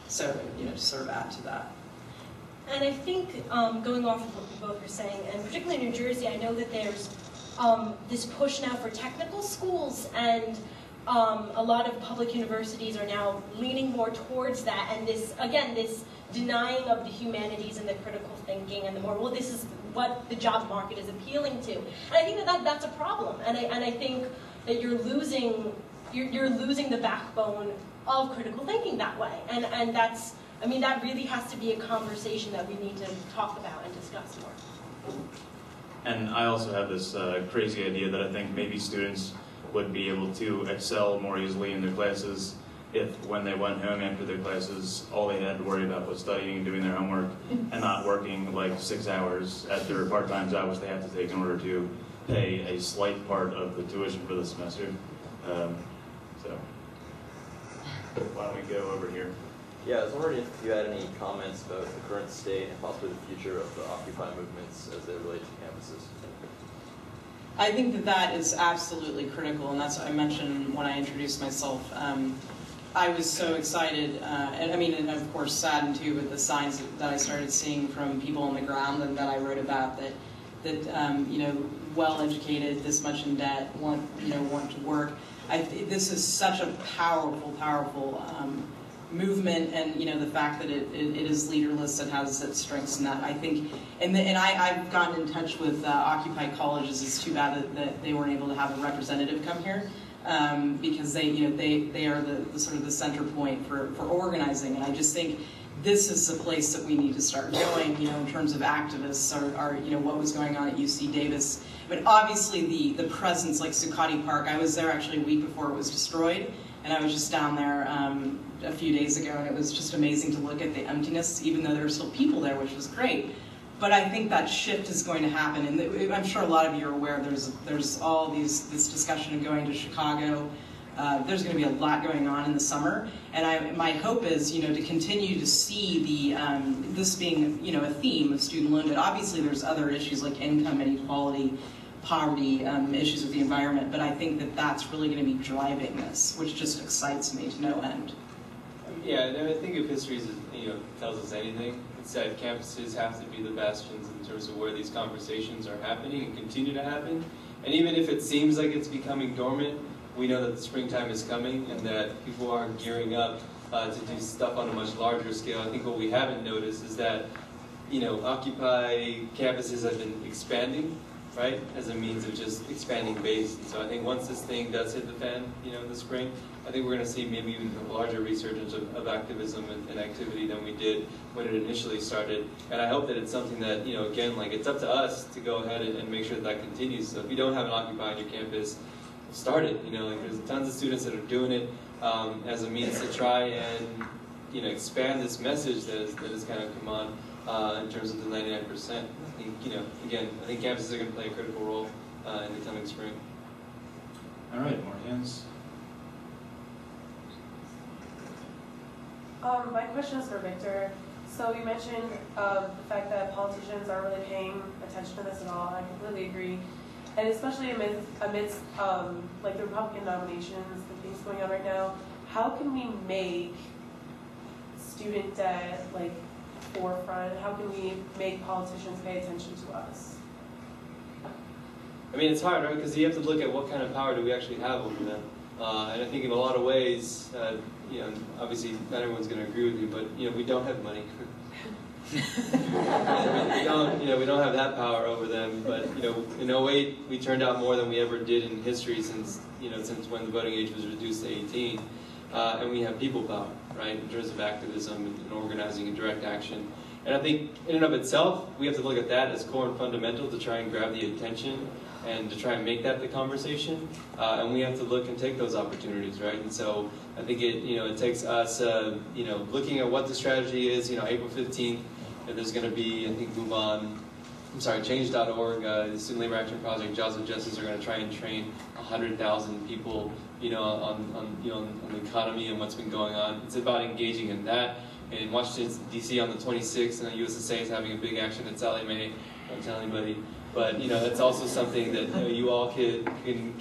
So to sort of add to that. And I think going off of what you both were saying, and particularly in New Jersey, I know that there's this push now for technical schools, and a lot of public universities are now leaning more towards that. And this denying of the humanities and the critical thinking and the more, well, this is what the job market is appealing to. And I think that's a problem. And I think that you're losing the backbone of critical thinking that way. And that's, I mean, that really has to be a conversation that we need to talk about and discuss more. And I also have this crazy idea that I think maybe students would be able to excel more easily in their classes if when they went home after their classes, all they had to worry about was studying and doing their homework and not working like 6 hours at their part-time job, which they have to take in order to pay a slight part of the tuition for the semester. So why don't we go over here? Yeah, I was wondering if you had any comments about the current state and possibly the future of the Occupy movements as they relate to campuses. I think that is absolutely critical, and that's what I mentioned when I introduced myself. I was so excited, and of course saddened too, with the signs that I started seeing from people on the ground and that I wrote about, that well-educated, this much in debt, want to work. This is such a powerful movement, and the fact that it is leaderless and has its strengths in that, I think, and I've gotten in touch with Occupy colleges. It's too bad that they weren't able to have a representative come here, because they are the sort of the center point for organizing, and I just think this is the place that we need to start going, in terms of activists, or what was going on at UC Davis. But obviously the presence, like Zuccotti Park, I was there actually a week before it was destroyed, and I was just down there a few days ago, and it was just amazing to look at the emptiness, even though there were still people there, which was great. But I think that shift is going to happen, and I'm sure a lot of you are aware there's all this discussion of going to Chicago. There's going to be a lot going on in the summer, and my hope is, to continue to see this being, a theme of student loan debt. Obviously, there's other issues like income inequality, poverty, issues with the environment, but I think that that's really going to be driving this, which just excites me to no end. Yeah, and I think if history tells us anything, it's that campuses have to be the bastions in terms of where these conversations are happening and continue to happen. And even if it seems like it's becoming dormant, we know that the springtime is coming and that people are gearing up to do stuff on a much larger scale. I think what we haven't noticed is that, Occupy campuses have been expanding, right, as a means of just expanding base. And so I think once this thing does hit the fan, in the spring, I think we're going to see maybe even a larger resurgence of activism and activity than we did when it initially started. And I hope that it's something that, again, like, it's up to us to go ahead and make sure that continues. So if you don't have an Occupy on your campus, start it. There's tons of students that are doing it as a means to try and, expand this message that has kind of come on in terms of the 99%. I think, again, I think campuses are going to play a critical role in the coming spring. All right, more hands. My question is for Victor. So you mentioned the fact that politicians aren't really paying attention to this at all, and I completely agree. And especially amidst like the Republican nominations, the things going on right now, how can we make student debt like forefront? How can we make politicians pay attention to us? I mean, it's hard, right? Because you have to look at what kind of power do we actually have over them. And I think in a lot of ways, you know, obviously not everyone's going to agree with you, but you know, we don't have money. we don't have that power over them. But you know, in 08, we turned out more than we ever did in history since when the voting age was reduced to 18, and we have people power, right, in terms of activism and organizing and direct action. And I think in and of itself, we have to look at that as core and fundamental to try and grab the attention and to try and make that the conversation. And we have to look and take those opportunities, right? And so I think it takes us looking at what the strategy is. April 15th, there's going to be, I think, change.org, the Student Labor Action Project, Jobs of Justice are going to try and train 100,000 people, on the economy and what's been going on. It's about engaging in that. In Washington, D.C. on the 26th, and the USSA is having a big action at Sallie Mae. Don't tell anybody. But that's also something that you all can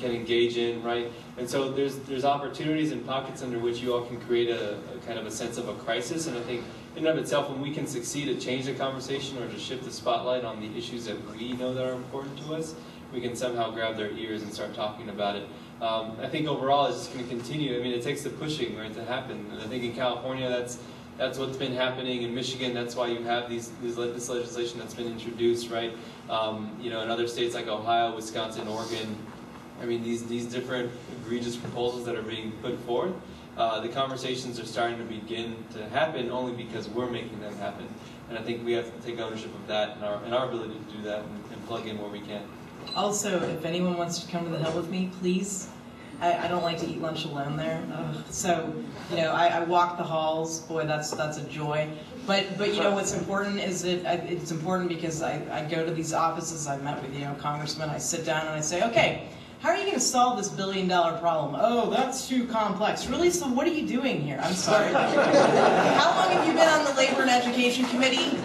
engage in, right? And so there's opportunities and pockets under which you all can create a kind of a sense of a crisis. And I think in and of itself, when we can succeed to change the conversation or to shift the spotlight on the issues that we know that are important to us, we can somehow grab their ears and start talking about it. I think overall it's just going to continue. I mean, it takes the pushing, right, to happen. And I think in California, that's what's been happening. In Michigan, that's why you have this legislation that's been introduced, right? In other states like Ohio, Wisconsin, Oregon, I mean, these different egregious proposals that are being put forth, the conversations are starting to begin to happen only because we're making them happen. And I think we have to take ownership of that and our ability to do that and plug in where we can. Also, if anyone wants to come to the Hill with me, please. I don't like to eat lunch alone there. So, I walk the halls. Boy, that's a joy. But what's important is that it's important because I go to these offices. I've met with congressmen. I sit down and I say, okay, how are you going to solve this $1 billion problem? Oh, that's too complex. Really? So what are you doing here? I'm sorry. How long have you been on the Labor and Education Committee?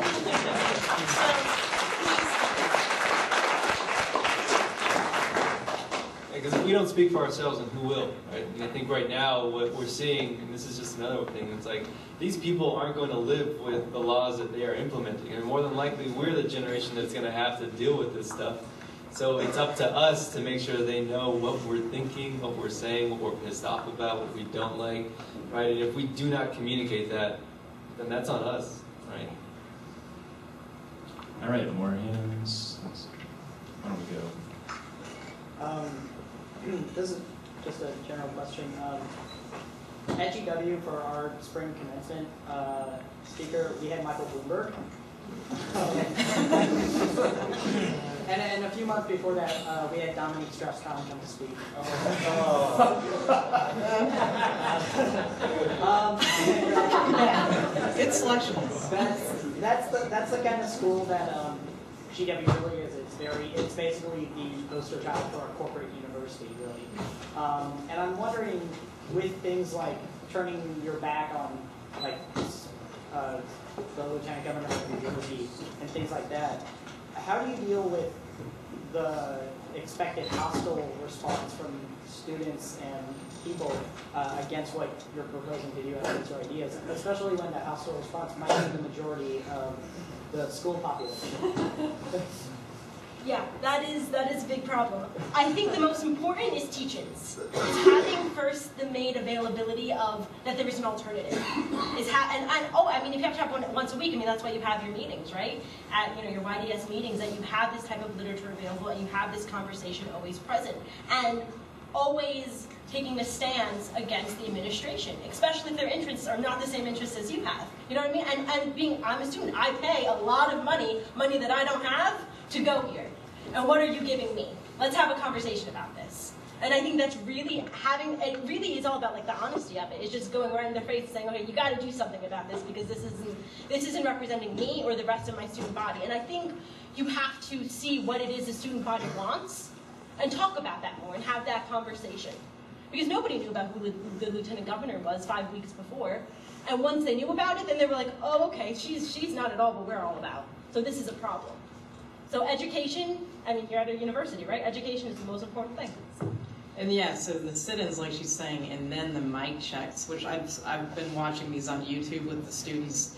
Because if we don't speak for ourselves, then who will, right? And I think right now what we're seeing, and this is just another thing, it's like these people aren't going to live with the laws that they are implementing. And more than likely, we're the generation that's going to have to deal with this stuff. So it's up to us to make sure they know what we're thinking, what we're saying, what we're pissed off about, what we don't like, right? And if we do not communicate that, then that's on us, right? All right, more hands. Why don't we go? This is just a general question. At GW, for our spring commencement speaker, we had Michael Bloomberg. And a few months before that, we had Dominique Strauss-Kahn come to speak. Good selection. That's the kind of school that GW really is. It's basically the poster child for our corporate university, really. And I'm wondering, with things like turning your back on, like, the lieutenant governor of New Jersey and things like that, how do you deal with the expected hostile response from students and people against what you're proposing to do against your ideas, especially when that hostile response might be the majority of the school population? Yeah, that is a big problem. I think the most important is teach-ins. Is having first the made availability of that there is an alternative. If you have to have one once a week, that's why you have your meetings, right? At your YDS meetings, that you have this type of literature available and you have this conversation always present. And always taking a stance against the administration, especially if their interests are not the same interests as you have. You know what I mean? And I'm a student, I pay a lot of money that I don't have, to go here. And what are you giving me? Let's have a conversation about this. And I think that's really it really is all about the honesty of it. It's just going right in their face saying, okay, you got to do something about this because this isn't representing me or the rest of my student body. And I think you have to see what it is the student body wants and talk about that more and have that conversation. Because nobody knew about who the lieutenant governor was 5 weeks before. And once they knew about it, then they were like, oh, okay, she's not at all what we're all about. So this is a problem. So education, I mean, you're at a university, right? Education is the most important thing. And yeah, so the sit-ins, like she's saying, and then the mic checks, which I've been watching these on YouTube with the students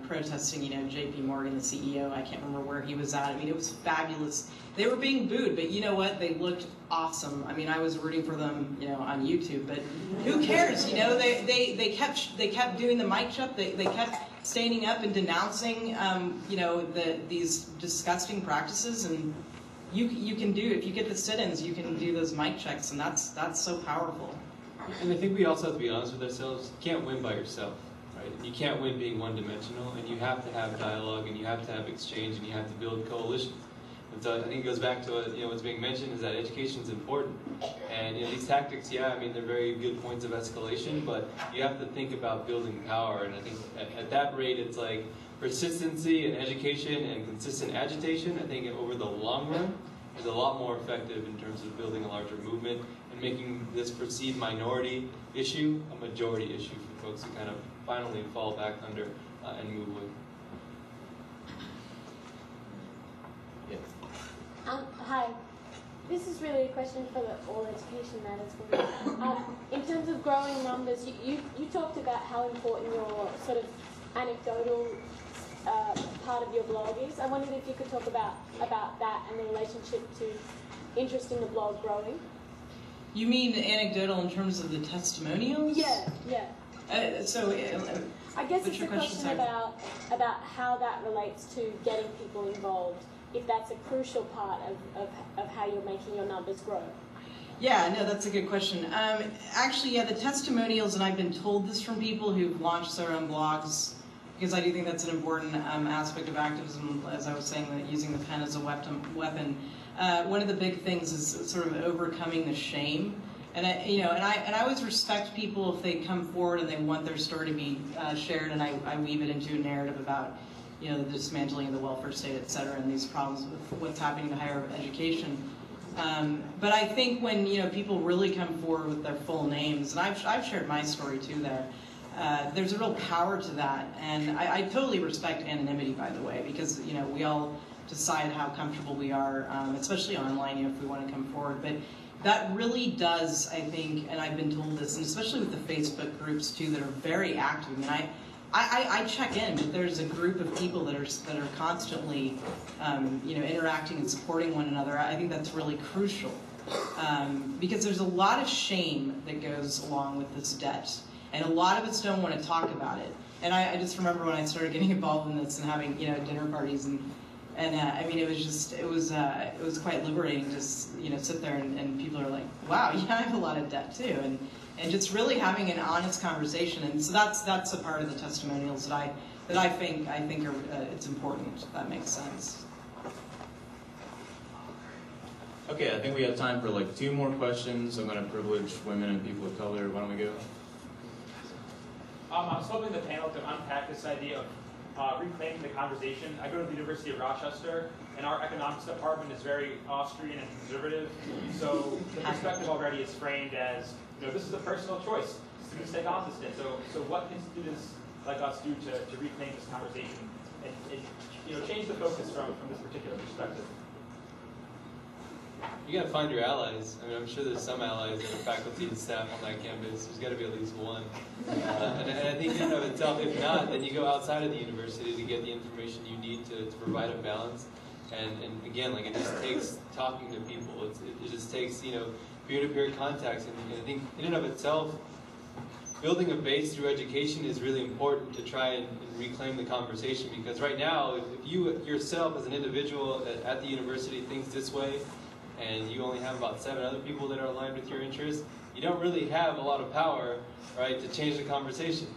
protesting, you know, JP Morgan, the CEO, I can't remember where he was at. I mean, it was fabulous. They were being booed, but you know what? They looked awesome. I mean, I was rooting for them, you know, on YouTube, but who cares? You know, they kept doing the mic check. They kept standing up and denouncing, you know, these disgusting practices. And you can do, if you get the sit-ins, you can do those mic checks, and that's so powerful. And I think we also have to be honest with ourselves. You can't win by yourself, right? You can't win being one-dimensional, and you have to have dialogue, and you have to have exchange, and you have to build coalitions. And so I think it goes back to you know, what's being mentioned is that education is important. And you know, these tactics, yeah, I mean, they're very good points of escalation, but you have to think about building power. And I think at that rate, it's like persistency in education and consistent agitation, I think over the long run, is a lot more effective in terms of building a larger movement and making this perceived minority issue a majority issue for folks who kind of finally fall back under and move with. Hi. This is really a question for the all education matters for me. In terms of growing numbers, you talked about how important your sort of anecdotal part of your blog is. I wondered if you could talk about that and the relationship to interest in the blog growing. You mean anecdotal in terms of the testimonials? Yeah. I guess it's a question about how that relates to getting people involved, if that's a crucial part of how you're making your numbers grow. Yeah, no, that's a good question. Actually, yeah, the testimonials, and I've been told this from people who've launched their own blogs, because I do think that's an important aspect of activism, as I was saying, that using the pen as a weapon. One of the big things is sort of overcoming the shame. And I always respect people if they come forward and they want their story to be shared, and I weave it into a narrative about, you know, the dismantling of the welfare state, et cetera, and these problems with what's happening to higher education. But I think when, you know, people really come forward with their full names, and I've shared my story too there, there's a real power to that. And I totally respect anonymity, by the way, because, you know, we all decide how comfortable we are, especially online, you know, if we want to come forward. But that really does, I think, and I've been told this, and especially with the Facebook groups too, that are very active. I mean, I check in, but there's a group of people that are constantly, you know, interacting and supporting one another. I think that's really crucial, because there's a lot of shame that goes along with this debt, and a lot of us don't want to talk about it. And I just remember when I started getting involved in this and having, you know, dinner parties, and I mean, it was quite liberating to just, you know, sit there and people are like, wow, yeah, I have a lot of debt too, and just really having an honest conversation. And so that's a part of the testimonials that I think are it's important. If that makes sense. Okay, I think we have time for like 2 more questions. I'm going to privilege women and people of color. Why don't we go? I was hoping the panel could unpack this idea of reclaiming the conversation. I go to the University of Rochester, and our economics department is very Austrian and conservative. So the perspective already is framed as, you know, this is a personal choice. Students take opposite. So what can students like us do to reclaim this conversation and you know, change the focus from this particular perspective? You got to find your allies. I mean, I'm sure there's some allies that are faculty and staff on that campus. There's got to be at least one. And I think in and of itself, if not, then you go outside of the university to get the information you need to provide a balance. And again, like, it just takes talking to people. It just takes, you know, peer-to-peer contacts. And I think in and of itself, building a base through education is really important to try and reclaim the conversation. Because right now, if you yourself as an individual at the university thinks this way, and you only have about 7 other people that are aligned with your interests, you don't really have a lot of power, right, to change the conversation.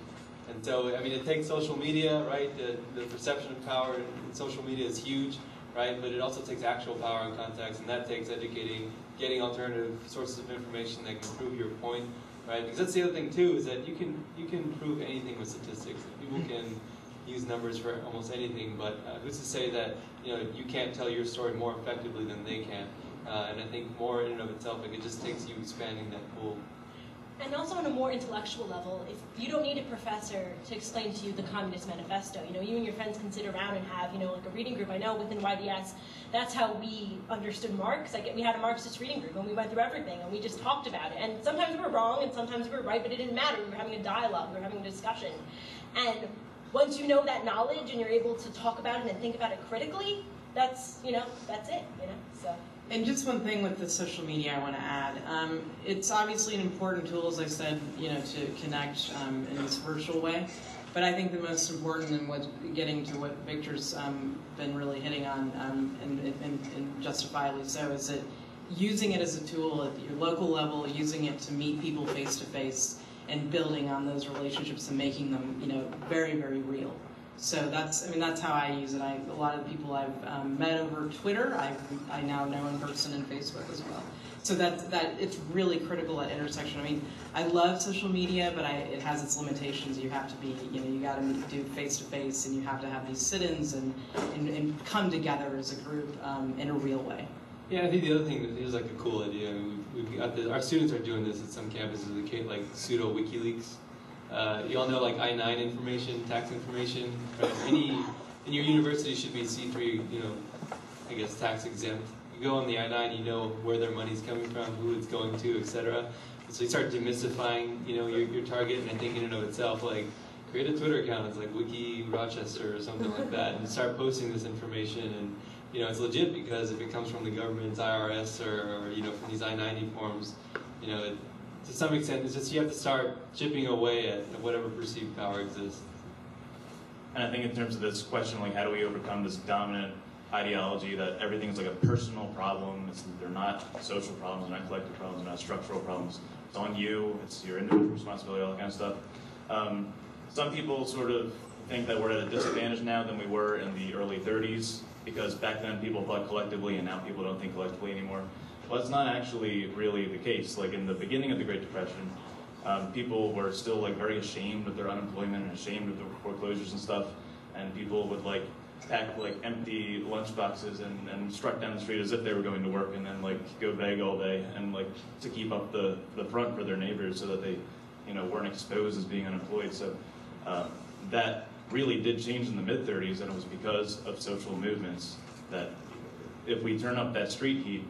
And so, I mean, it takes social media, right? The perception of power in social media is huge, right? But it also takes actual power and contacts, and that takes educating, getting alternative sources of information that can prove your point, right? Because that's the other thing too, is that you can prove anything with statistics. People can use numbers for almost anything, but who's to say that, you know, you can't tell your story more effectively than they can? And I think more in and of itself, like, it just takes you expanding that pool. And also on a more intellectual level, if you don't need a professor to explain to you the Communist Manifesto. You know, you and your friends can sit around and have, you know, like a reading group. I know within YDS, that's how we understood Marx. We had a Marxist reading group, and we went through everything, and we just talked about it. And sometimes we were wrong, and sometimes we were right, but it didn't matter. We were having a dialogue, we were having a discussion. And once you know that knowledge, and you're able to talk about it and think about it critically, that's, you know, that's it, you know, so. And just one thing with the social media I want to add. It's obviously an important tool, as I said, you know, to connect in this virtual way. But I think the most important, and what getting to what Victor's been really hitting on, and justifiably so, is that using it as a tool at your local level, using it to meet people face to face, and building on those relationships and making them, you know, very, very real. So that's how I use it. A lot of the people I've met over Twitter, I now know in person and Facebook as well. So that it's really critical at intersection. I mean, I love social media, but it has its limitations. You have to be, you know, you got to do face to face, and you have to have these sit-ins and come together as a group in a real way. Yeah, I think the other thing that is like a cool idea. I mean, we've got our students are doing this at some campuses, like pseudo WikiLeaks. You all know like I-9 information, tax information. Right? In your university should be C3, you know, I guess tax exempt. You go on the I-9, you know where their money's coming from, who it's going to, etc. So you start demystifying, you know, your target, and I think in and of itself, like, create a Twitter account. It's like Wiki Rochester or something like that, and start posting this information. And you know, it's legit because if it comes from the government's IRS or you know, from these I-90 forms, you know, to some extent, it's just you have to start chipping away at whatever perceived power exists. And I think in terms of this question, like, how do we overcome this dominant ideology that everything's like a personal problem? They're not social problems, they're not collective problems, they're not structural problems. It's on you, it's your individual responsibility, all that kind of stuff. Some people sort of think that we're at a disadvantage now than we were in the early 30s, because back then people thought collectively and now people don't think collectively anymore. Well, that's not actually really the case. Like in the beginning of the Great Depression, people were still like very ashamed of their unemployment and ashamed of their foreclosures and stuff, and people would like pack like empty lunch boxes and strut down the street as if they were going to work, and then like go beg all day and like to keep up the front for their neighbors so that they, you know, weren't exposed as being unemployed. So that really did change in the mid-30s, and it was because of social movements that if we turn up that street heat,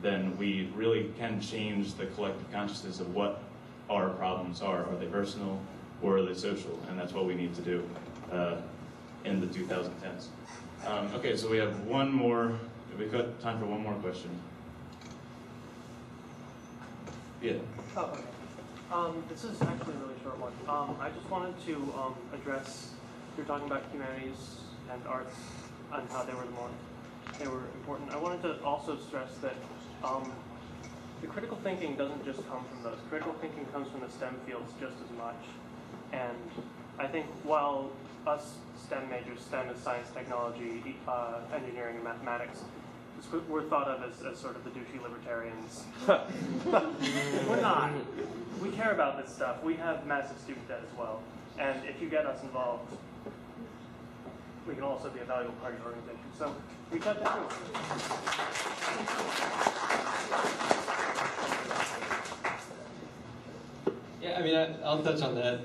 then we really can change the collective consciousness of what our problems are. Are they personal or are they social? And that's what we need to do in the 2010s. Okay, so we have one more. We've got time for one more question. Yeah. Oh, okay. This is actually a really short one. I just wanted to address, you're talking about humanities and arts and how they were important. I wanted to also stress that the critical thinking doesn't just come from those. Critical thinking comes from the STEM fields just as much. And I think while us STEM majors, STEM is science, technology, engineering, and mathematics, we're thought of as sort of the douchey libertarians. We're not. We care about this stuff. We have massive student debt as well. And if you get us involved, we can also be a valuable part of your organization. So reach out to everyone. Yeah, I mean, I'll touch on that.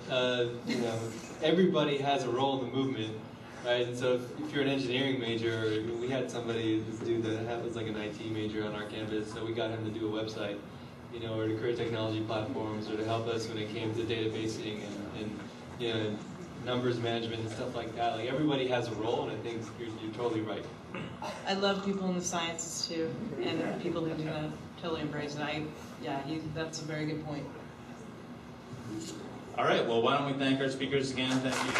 You know, everybody has a role in the movement, right? And so if you're an engineering major, we had somebody, this dude that was like an IT major on our campus, so we got him to do a website, you know, or to create technology platforms, or to help us when it came to databasing and you know, numbers management and stuff like that. Like, everybody has a role, and I think you're totally right. I love people in the sciences too, and people who do that totally embrace it. That's a very good point. All right, well, why don't we thank our speakers again. Thank you.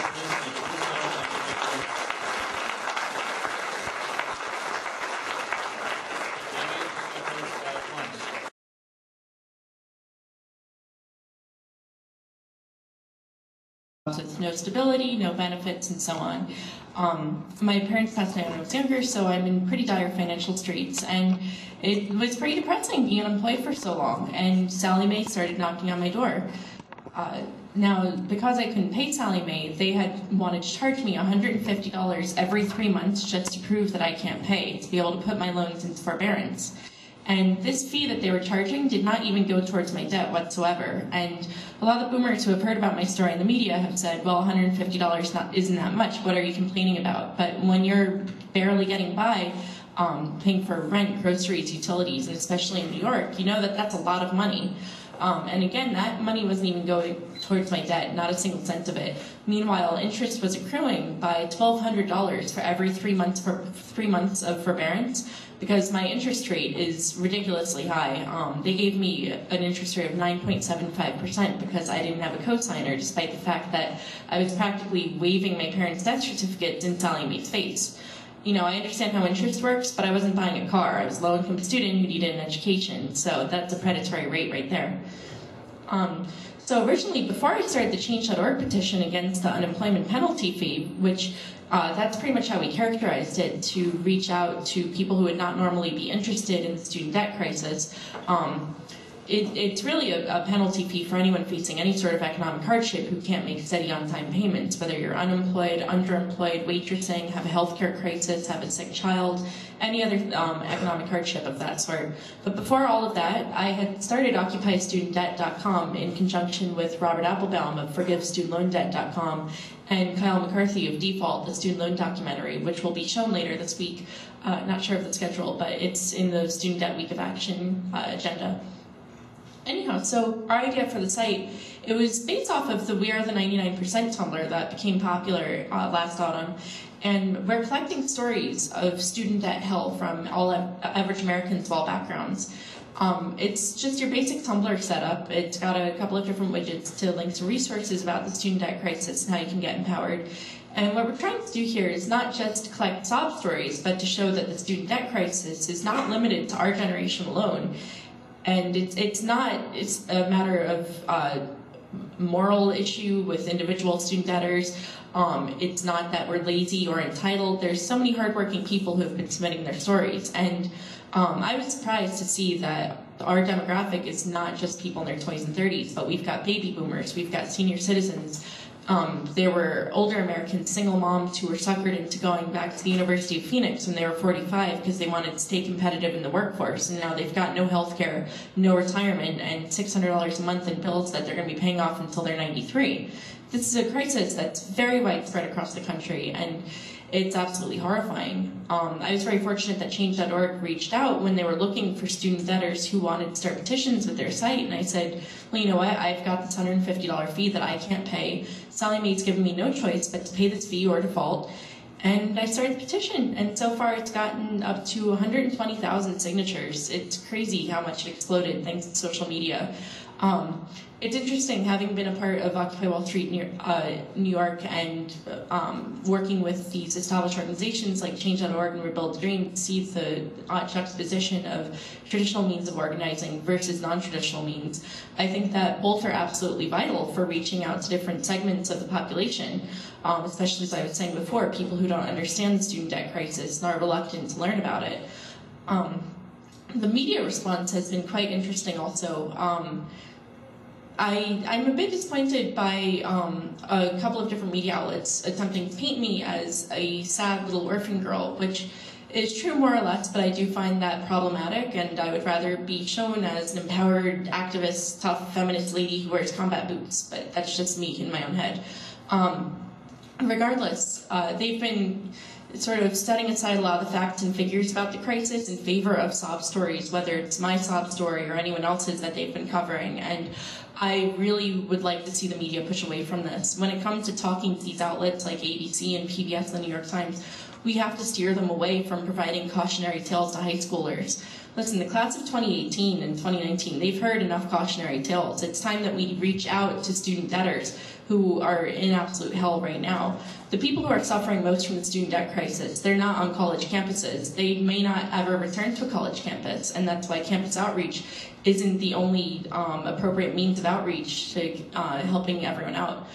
With no stability, no benefits, and so on. My parents passed away when I was younger, so I'm in pretty dire financial straits, and it was pretty depressing being unemployed for so long. And Sallie Mae started knocking on my door. Now, because I couldn't pay Sallie Mae, they had wanted to charge me $150 every 3 months just to prove that I can't pay, to be able to put my loans into forbearance. And this fee that they were charging did not even go towards my debt whatsoever. And a lot of the boomers who have heard about my story in the media have said, well, $150 isn't that much. What are you complaining about? But when you're barely getting by, paying for rent, groceries, utilities, and especially in New York, you know that that's a lot of money. And again, that money wasn't even going towards my debt, not a single cent of it. Meanwhile, interest was accruing by $1,200 for every 3 months of forbearance, because my interest rate is ridiculously high. They gave me an interest rate of 9.75% because I didn't have a cosigner, despite the fact that I was practically waiving my parents' death certificates in Sally Mae's face. You know, I understand how interest works, but I wasn't buying a car. I was a low-income student who needed an education, so that's a predatory rate right there. So originally, before I started the Change.org petition against the unemployment penalty fee, which that's pretty much how we characterized it, to reach out to people who would not normally be interested in the student debt crisis. It's really a penalty fee for anyone facing any sort of economic hardship who can't make steady on-time payments, whether you're unemployed, underemployed, waitressing, have a healthcare crisis, have a sick child, any other economic hardship of that sort. But before all of that, I had started OccupyStudentDebt.com in conjunction with Robert Applebaum of ForgiveStudentLoanDebt.com and Kyle McCarthy of Default, the student loan documentary, which will be shown later this week. Not sure of the schedule, but it's in the Student Debt Week of Action agenda. Anyhow, so our idea for the site, it was based off of the We Are the 99% Tumblr that became popular last autumn. And we're collecting stories of student debt hell from all average Americans of all backgrounds. It's just your basic Tumblr setup. It's got a couple of different widgets to link to resources about the student debt crisis and how you can get empowered. And what we're trying to do here is not just collect sob stories, but to show that the student debt crisis is not limited to our generation alone. And it's a matter of moral issue with individual student debtors. It's not that we're lazy or entitled. There's so many hardworking people who have been submitting their stories. And I was surprised to see that our demographic is not just people in their 20s and 30s, but we've got baby boomers, we've got senior citizens. There were older American single moms who were suckered into going back to the University of Phoenix when they were 45 because they wanted to stay competitive in the workforce, and now they've got no health care, no retirement, and $600 a month in bills that they're going to be paying off until they're 93. This is a crisis that's very widespread across the country, and it's absolutely horrifying. I was very fortunate that Change.org reached out when they were looking for student debtors who wanted to start petitions with their site, and I said, well, you know what, I've got this $150 fee that I can't pay. Sally Mae's given me no choice but to pay this fee or default. And I started the petition, and so far it's gotten up to 120,000 signatures. It's crazy how much it exploded thanks to social media. It's interesting, having been a part of Occupy Wall Street, New York, and working with these established organizations like Change.org and Rebuild the Dream, to see the juxtaposition of traditional means of organizing versus non-traditional means. I think that both are absolutely vital for reaching out to different segments of the population, especially, as I was saying before, people who don't understand the student debt crisis and are reluctant to learn about it. The media response has been quite interesting also. I'm a bit disappointed by a couple of different media outlets attempting to paint me as a sad little orphan girl, which is true more or less, but I do find that problematic, and I would rather be shown as an empowered, activist, tough, feminist lady who wears combat boots, but that's just me in my own head. Regardless, they've been sort of setting aside a lot of the facts and figures about the crisis in favor of sob stories, whether it's my sob story or anyone else's that they've been covering. And I really would like to see the media push away from this. When it comes to talking to these outlets like ABC and PBS and the New York Times, we have to steer them away from providing cautionary tales to high schoolers. Listen, the class of 2018 and 2019, they've heard enough cautionary tales. It's time that we reach out to student debtors who are in absolute hell right now. The people who are suffering most from the student debt crisis, they're not on college campuses. They may not ever return to a college campus, and that's why campus outreach isn't the only appropriate means of outreach to helping everyone out.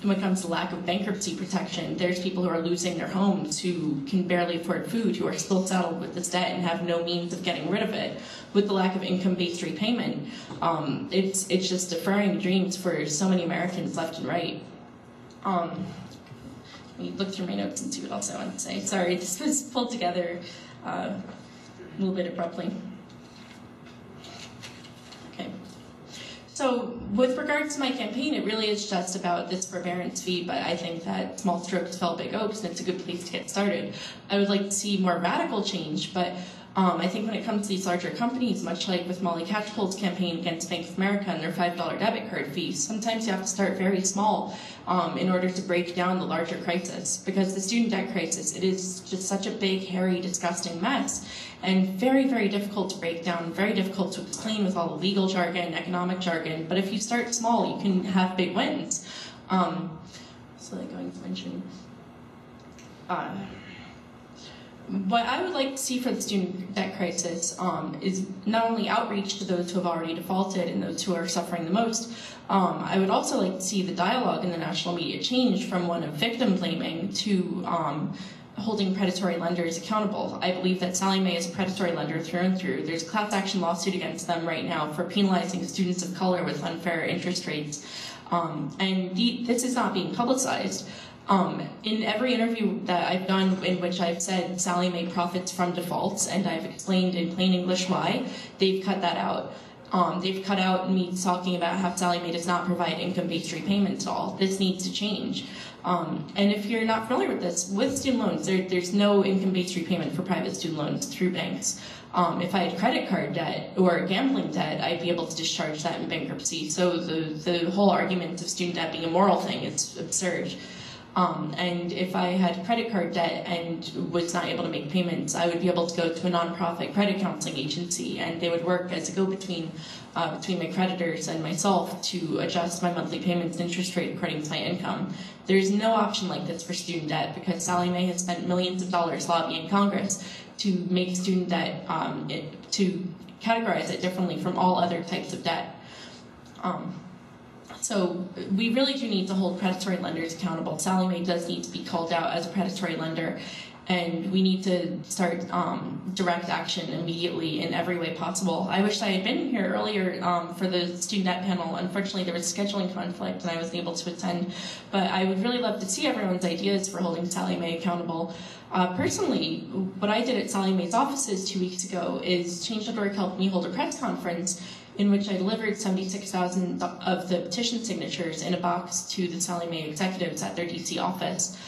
When it comes to lack of bankruptcy protection, there's people who are losing their homes, who can barely afford food, who are still saddled with this debt and have no means of getting rid of it. With the lack of income-based repayment, it's just deferring dreams for so many Americans left and right. Let me look through my notes and see what else I want to say. Sorry, this was pulled together a little bit abruptly. So with regards to my campaign, it really is just about this forbearance fee, but I think that small strokes fell big oaks, and it's a good place to get started. I would like to see more radical change, but I think when it comes to these larger companies, much like with Molly Catchpole's campaign against Bank of America and their $5 debit card fees, sometimes you have to start very small in order to break down the larger crisis. Because the student debt crisis, it is just such a big, hairy, disgusting mess, and very, very difficult to break down, very difficult to explain with all the legal jargon, economic jargon. But if you start small, you can have big wins. So I'm going to mention... what I would like to see for the student debt crisis is not only outreach to those who have already defaulted and those who are suffering the most. I would also like to see the dialogue in the national media change from one of victim blaming to holding predatory lenders accountable. I believe that Sallie Mae is a predatory lender through and through. There's a class action lawsuit against them right now for penalizing students of color with unfair interest rates. This is not being publicized. In every interview that I've done in which I've said Sallie Mae profits from defaults, and I've explained in plain English why, they've cut that out. They've cut out me talking about how Sallie Mae does not provide income-based repayment at all. This needs to change. And if you're not familiar with this, with student loans, there's no income-based repayment for private student loans through banks. If I had credit card debt or gambling debt, I'd be able to discharge that in bankruptcy. So the whole argument of student debt being a moral thing, it's absurd. And if I had credit card debt and was not able to make payments, I would be able to go to a nonprofit credit counseling agency, and they would work as a go-between between my creditors and myself to adjust my monthly payments and interest rate according to my income. There's no option like this for student debt because Sallie Mae has spent millions of dollars lobbying Congress to make student debt, to categorize it differently from all other types of debt. So we really do need to hold predatory lenders accountable. Sallie Mae does need to be called out as a predatory lender, and we need to start direct action immediately in every way possible. I wish I had been here earlier for the student debt panel. Unfortunately, there was a scheduling conflict and I wasn't able to attend, but I would really love to see everyone's ideas for holding Sallie Mae accountable. Personally, what I did at Sallie Mae's offices 2 weeks ago is Change.org helped me hold a press conference in which I delivered 76,000 of the petition signatures in a box to the Sallie Mae executives at their DC office.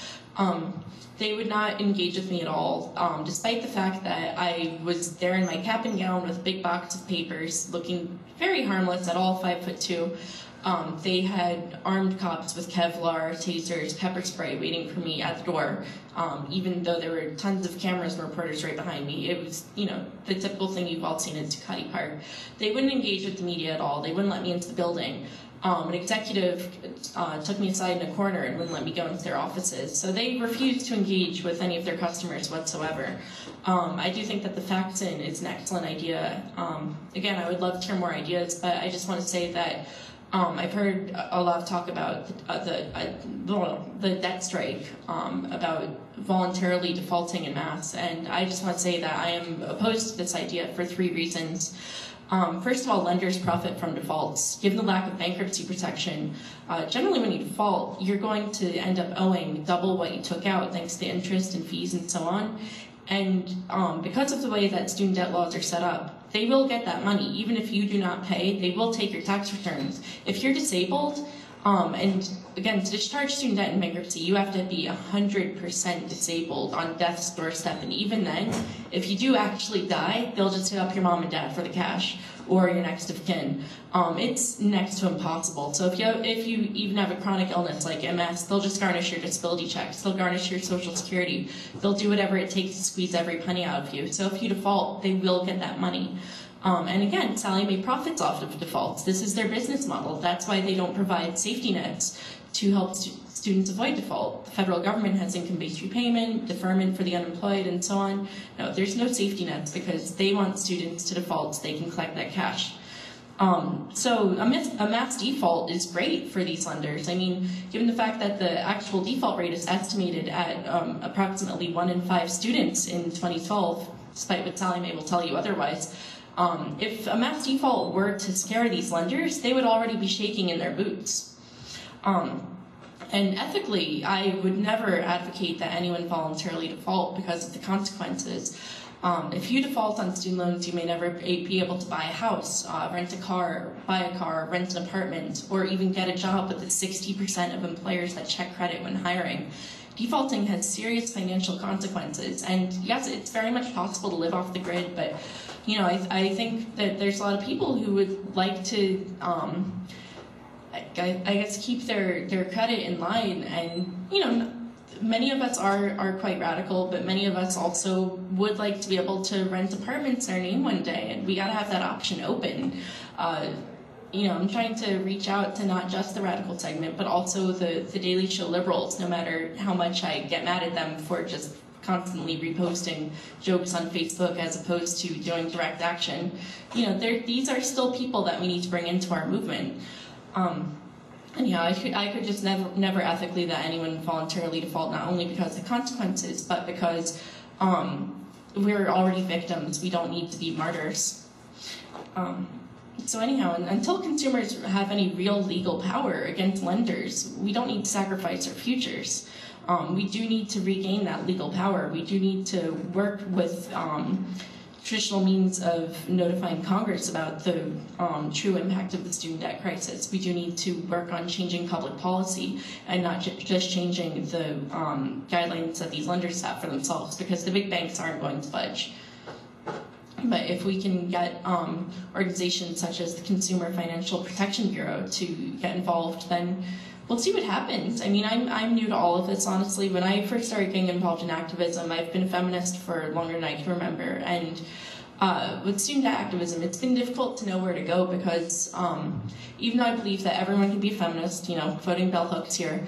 They would not engage with me at all, despite the fact that I was there in my cap and gown with a big box of papers, looking very harmless at all, 5'2". They had armed cops with Kevlar, tasers, pepper spray waiting for me at the door, even though there were tons of cameras and reporters right behind me. It was, you know, the typical thing you've all seen at Ducati Park. They wouldn't engage with the media at all. They wouldn't let me into the building. An executive took me aside in a corner and wouldn't let me go into their offices. So they refused to engage with any of their customers whatsoever. I do think that the fax-in is an excellent idea. Again, I would love to hear more ideas, but I just want to say that I've heard a lot of talk about the debt strike, about voluntarily defaulting en masse, and I just want to say that I am opposed to this idea for 3 reasons. First of all, lenders profit from defaults. Given the lack of bankruptcy protection, generally when you default, you're going to end up owing double what you took out thanks to interest and fees and so on. And because of the way that student debt laws are set up, they will get that money. Even if you do not pay, they will take your tax returns. If you're disabled, and again, to discharge student debt in bankruptcy, you have to be 100% disabled on death's doorstep. And even then, if you do actually die, they'll just hit up your mom and dad for the cash or your next of kin. It's next to impossible. So if you even have a chronic illness like MS, they'll just garnish your disability checks. They'll garnish your Social Security. They'll do whatever it takes to squeeze every penny out of you. So if you default, they will get that money. And again, Sallie Mae profits off of defaults. This is their business model. That's why they don't provide safety nets to help students avoid default. The federal government has income-based repayment, deferment for the unemployed, and so on. No, there's no safety nets because they want students to default so they can collect that cash. So a mass default is great for these lenders. I mean, given the fact that the actual default rate is estimated at approximately 1 in 5 students in 2012, despite what Sallie Mae will tell you otherwise, if a mass default were to scare these lenders, they would already be shaking in their boots. And ethically, I would never advocate that anyone voluntarily default because of the consequences. If you default on student loans, you may never be able to buy a house, rent a car, buy a car, rent an apartment, or even get a job with the 60% of employers that check credit when hiring. Defaulting has serious financial consequences, and yes, it's very much possible to live off the grid, but I think that there's a lot of people who would like to, I guess, keep their credit in line, and many of us are quite radical, but many of us also would like to be able to rent apartments in our name one day, and we gotta have that option open. I'm trying to reach out to not just the radical segment, but also the Daily Show liberals, no matter how much I get mad at them for just constantly reposting jokes on Facebook as opposed to doing direct action. These are still people that we need to bring into our movement. I could just never ethically let anyone voluntarily default, not only because of the consequences, but because we're already victims. We don't need to be martyrs. So anyhow, until consumers have any real legal power against lenders, we don't need to sacrifice our futures. We do need to regain that legal power. We do need to work with traditional means of notifying Congress about the true impact of the student debt crisis. We do need to work on changing public policy and not just changing the guidelines that these lenders have for themselves, because the big banks aren't going to budge. But if we can get organizations such as the Consumer Financial Protection Bureau to get involved, then we'll see what happens. I mean, I'm new to all of this, honestly. When I first started getting involved in activism, I've been a feminist for longer than I can remember. And with student activism, it's been difficult to know where to go, because even though I believe that everyone can be a feminist, quoting bell hooks here,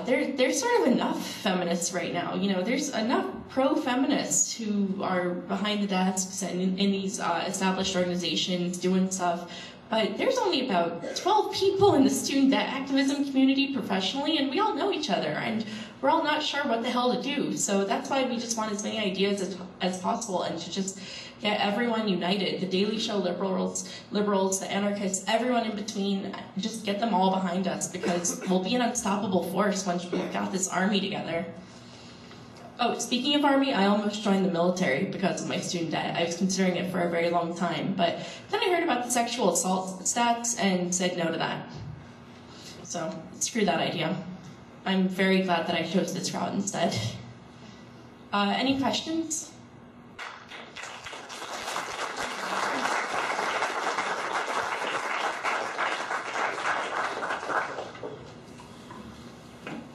there's sort of enough feminists right now. There's enough pro-feminists who are behind the desks and in these established organizations doing stuff. But there's only about 12 people in the student debt activism community professionally, and we all know each other, and we're all not sure what the hell to do. So that's why we just want as many ideas as possible, and to just get everyone united. The Daily Show liberals, the anarchists, everyone in between, just get them all behind us, because we'll be an unstoppable force once we've got this army together. Oh, speaking of army, I almost joined the military because of my student debt. I was considering it for a very long time, but then I heard about the sexual assault stats and said no to that. So, screw that idea. I'm very glad that I chose this route instead. Any questions?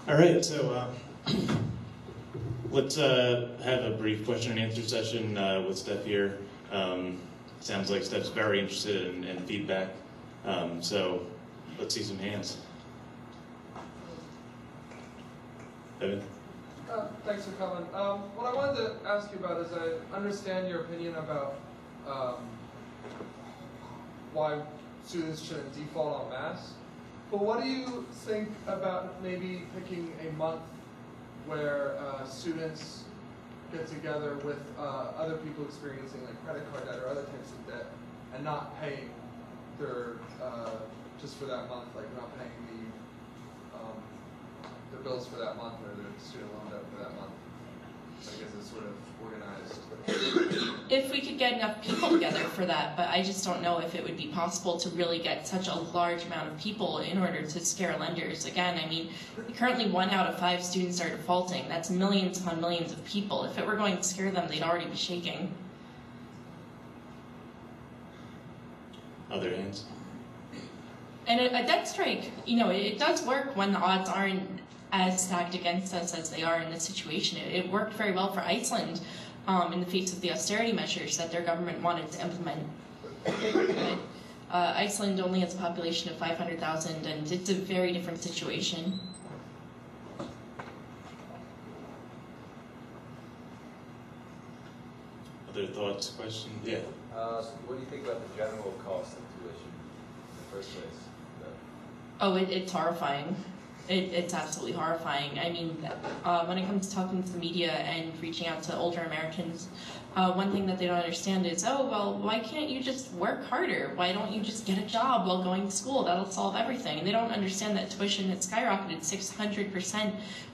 All right, so let's have a brief question and answer session with Steph here. Sounds like Steph's very interested in feedback, so let's see some hands. Evan? Thanks for coming. What I wanted to ask you about is, I understand your opinion about why students shouldn't default en masse, but what do you think about maybe picking a month where students get together with other people experiencing like credit card debt or other types of debt, and not paying their just for that month, like not paying the bills for that month or their student loan debt for that month? So I guess it's sort of organized. If we could get enough people together for that, but I just don't know if it would be possible to really get such a large amount of people in order to scare lenders. Again, I mean, currently 1 out of 5 students are defaulting. That's millions upon millions of people. If it were going to scare them, they'd already be shaking. Other hands? And a debt strike, it does work when the odds aren't as stacked against us as they are in this situation. It worked very well for Iceland in the face of the austerity measures that their government wanted to implement. Iceland only has a population of 500,000, and it's a very different situation. Other thoughts, questions? Yeah. What do you think about the general cost of tuition in the first place? Oh, it's horrifying. It's absolutely horrifying. I mean, when it comes to talking to the media and reaching out to older Americans, one thing that they don't understand is, oh, well, why can't you just work harder? Why don't you just get a job while going to school? That'll solve everything. And they don't understand that tuition had skyrocketed 600%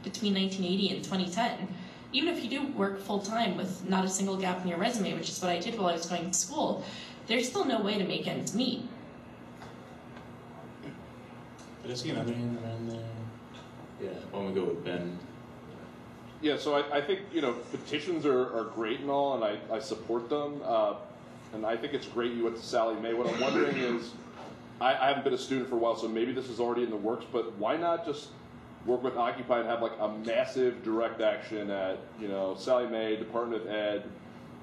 between 1980 and 2010. even if you do work full-time with not a single gap in your resume, which is what I did while I was going to school, there's still no way to make ends meet. Did I see another hand around there? Yeah, why don't we go with Ben? Yeah, so I think, petitions are great and all, and I support them. And I think it's great you went to Sallie Mae. What I'm wondering is, I haven't been a student for a while, so maybe this is already in the works, but why not just work with Occupy and have like a massive direct action at, Sallie Mae, Department of Ed,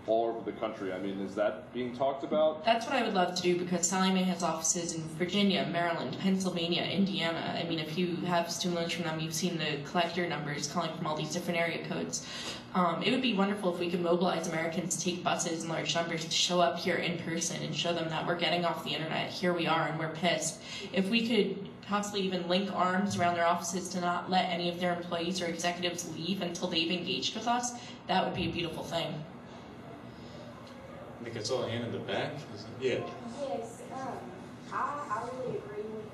all over the country? I mean, is that being talked about? That's what I would love to do, because Sallie Mae has offices in Virginia, Maryland, Pennsylvania, Indiana. I mean, if you have student loans from them, you've seen the collector numbers calling from all these different area codes. It would be wonderful if we could mobilize Americans to take buses in large numbers to show up here in person and show them that we're getting off the internet, here we are, and we're pissed. If we could possibly even link arms around their offices to not let any of their employees or executives leave until they've engaged with us, that would be a beautiful thing. I think I saw a hand in the back. Yeah. Yes, I really agree with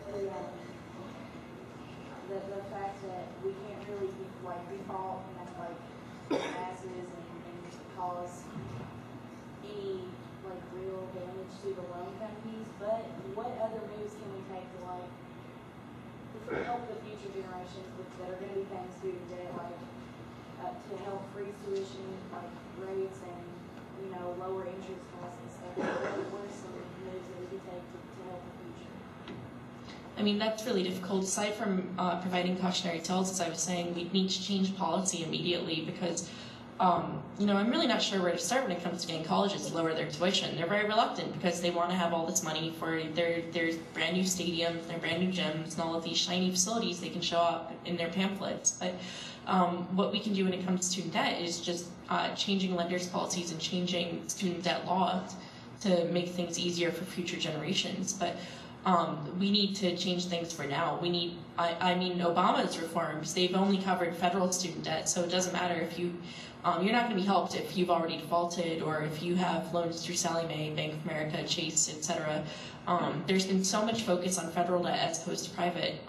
the fact that we can't really default masses and cause any real damage to the loan companies. But what other moves can we take to help the future generations that are going to be paying student debt, to help freeze tuition rates and lower interest costs and stuff? What are some moves that we could take to help the future? I mean, that's really difficult. Aside from providing cautionary tales, as I was saying, we need to change policy immediately because, I'm really not sure where to start when it comes to getting colleges to lower their tuition. They're very reluctant because they want to have all this money for their brand new stadiums, their brand new gyms, and all of these shiny facilities they can show up in their pamphlets. But what we can do when it comes to student debt is just changing lenders' policies and changing student debt laws to make things easier for future generations. But we need to change things for now. We need, Obama's reforms, they've only covered federal student debt, so it doesn't matter if you're not going to be helped if you've already defaulted or if you have loans through Sallie Mae, Bank of America, Chase, etc. There's been so much focus on federal debt as opposed to private.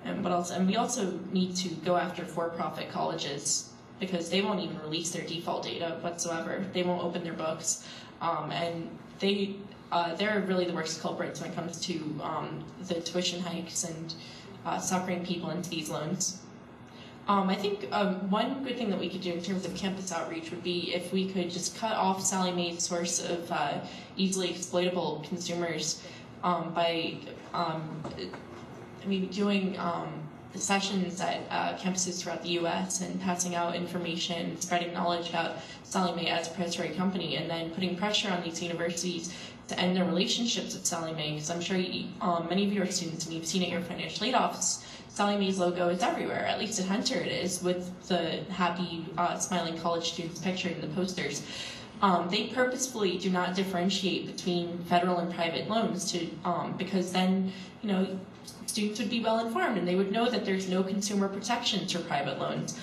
And what else? And we also need to go after for-profit colleges because they won't even release their default data whatsoever. They won't open their books, and they're really the worst culprits when it comes to the tuition hikes and suckering people into these loans. I think one good thing that we could do in terms of campus outreach would be if we could just cut off Sallie Mae's source of easily exploitable consumers by doing sessions at campuses throughout the U.S. and passing out information, spreading knowledge about Sallie Mae as a predatory company, and then putting pressure on these universities to end their relationships with Sallie Mae. Because I'm sure many of you are students and you've seen it at your financial aid office. Sallie Mae's logo is everywhere, at least at Hunter it is, with the happy, smiling college students pictured in the posters. They purposefully do not differentiate between federal and private loans because then, students would be well informed and they would know that there's no consumer protections for private loans.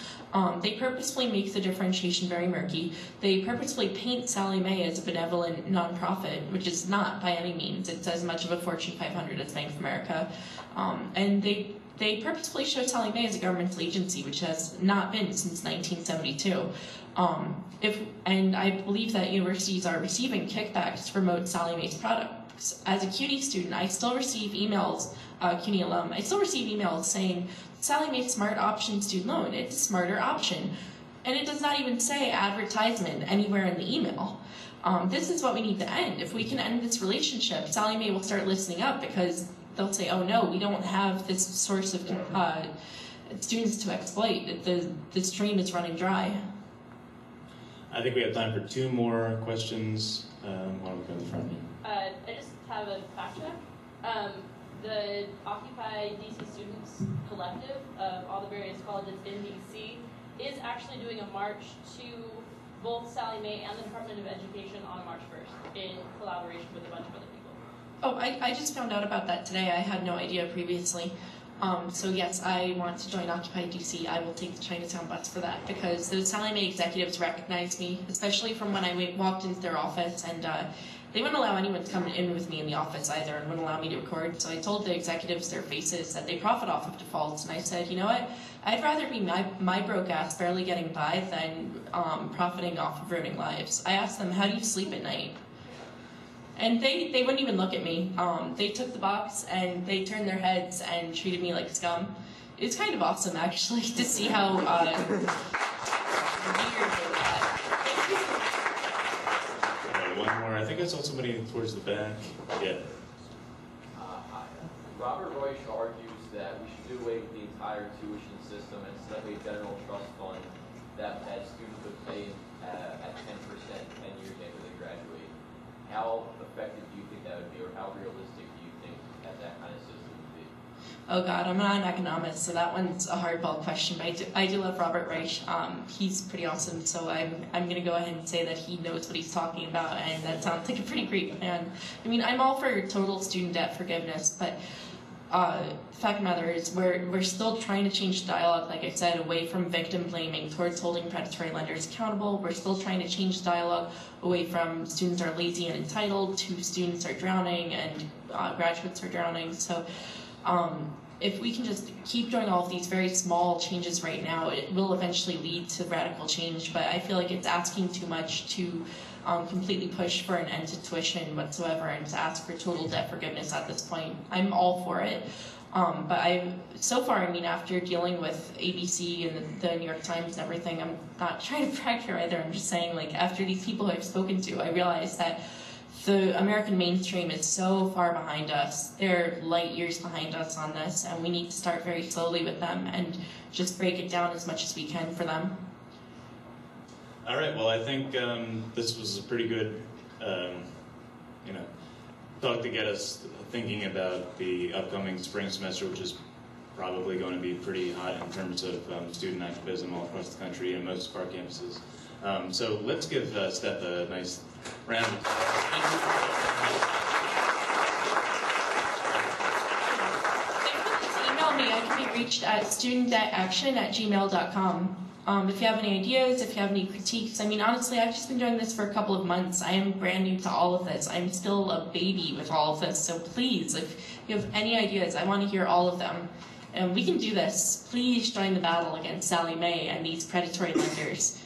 They purposefully make the differentiation very murky. They purposefully paint Sallie Mae as a benevolent nonprofit, which is not by any means. It's as much of a Fortune 500 as Bank of America. And they purposefully show Sallie Mae as a governmental agency, which has not been since 1972. And I believe that universities are receiving kickbacks to promote Sallie Mae's products. As a CUNY student, I still receive emails, CUNY alum, I still receive emails saying, Sallie Mae Smart Option student loan, it's a smarter option. And it does not even say advertisement anywhere in the email. This is what we need to end. If we can end this relationship, Sallie Mae will start listening up because they'll say, oh no, we don't have this source of students to exploit. The stream is running dry. I think we have time for 2 more questions. Why don't we go in the front here? I just have a fact check. The Occupy DC Students Collective of all the various colleges in DC is actually doing a march to both Sallie Mae and the Department of Education on March 1st in collaboration with a bunch of other people. Oh, I just found out about that today. I had no idea previously. So yes, I want to join Occupy DC. I will take the Chinatown bus for that because the Sallie Mae executives recognized me, especially from when I walked into their office, and they wouldn't allow anyone to come in with me in the office either and wouldn't allow me to record. So I told the executives their faces that they profit off of defaults, and I said, you know what? I'd rather be my broke ass barely getting by than profiting off of ruining lives. I asked them, how do you sleep at night? And they wouldn't even look at me. They took the box and they turned their heads and treated me like scum. It's kind of awesome, actually, to see how weird they got. One more. I think I saw somebody towards the back. Yeah. Hi. Robert Reusch argues that we should do away with the entire tuition system and set up a general trust fund that students would pay at 10% 10 years after they graduate. How effective do you think that would be, or how realistic do you think that kind of system would be? Oh God, I'm not an economist, so that one's a hardball question. But I do love Robert Reusch. He's pretty awesome, so I'm going to go ahead and say that he knows what he's talking about, and that sounds like a pretty great plan. I mean, I'm all for total student debt forgiveness, but the fact of the matter is we're still trying to change dialogue, like I said, away from victim blaming towards holding predatory lenders accountable. We're still trying to change dialogue away from students are lazy and entitled to students are drowning and graduates are drowning. So if we can just keep doing all of these very small changes right now, it will eventually lead to radical change. But I feel like it's asking too much to completely push for an end to tuition whatsoever and to ask for total debt forgiveness at this point. I'm all for it. But so far, I mean, after dealing with ABC and the New York Times and everything, I'm not trying to brag here either. I'm just saying, like, after these people I've spoken to, I realized that the American mainstream is so far behind us. They're light years behind us on this, and we need to start very slowly with them and just break it down as much as we can for them. All right, well, I think this was a pretty good, talk to get us thinking about the upcoming spring semester, which is probably going to be pretty hot in terms of student activism all across the country and most of our campuses. So let's give Steph a nice round of Email me. I can be reached at studentdebtaction@gmail.com. If you have any ideas, if you have any critiques, I mean, honestly, I've just been doing this for a couple of months. I am brand new to all of this. I'm still a baby with all of this. So please, if you have any ideas, I want to hear all of them. And we can do this. Please join the battle against Sallie Mae and these predatory lenders.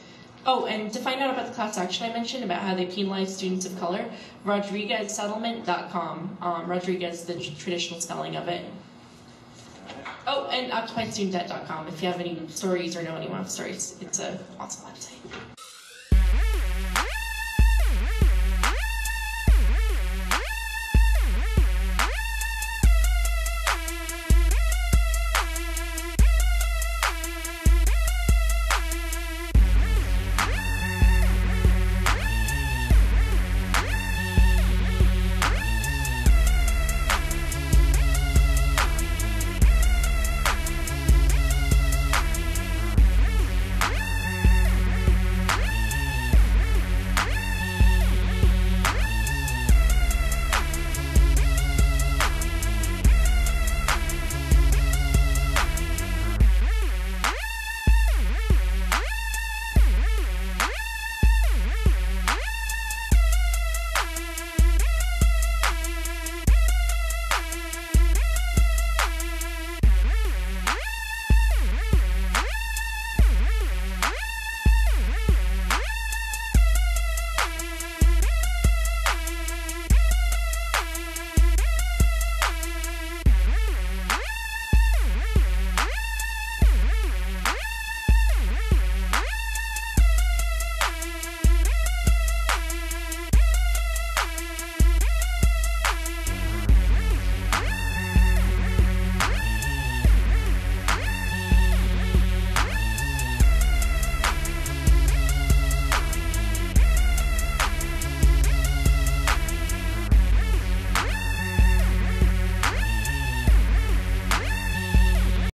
Oh, and to find out about the class action I mentioned about how they penalize students of color, RodriguezSettlement.com. Rodriguez, the traditional spelling of it. Oh, and OccupyStudentDebt.com if you have any stories or know anyone with stories. It's an awesome website.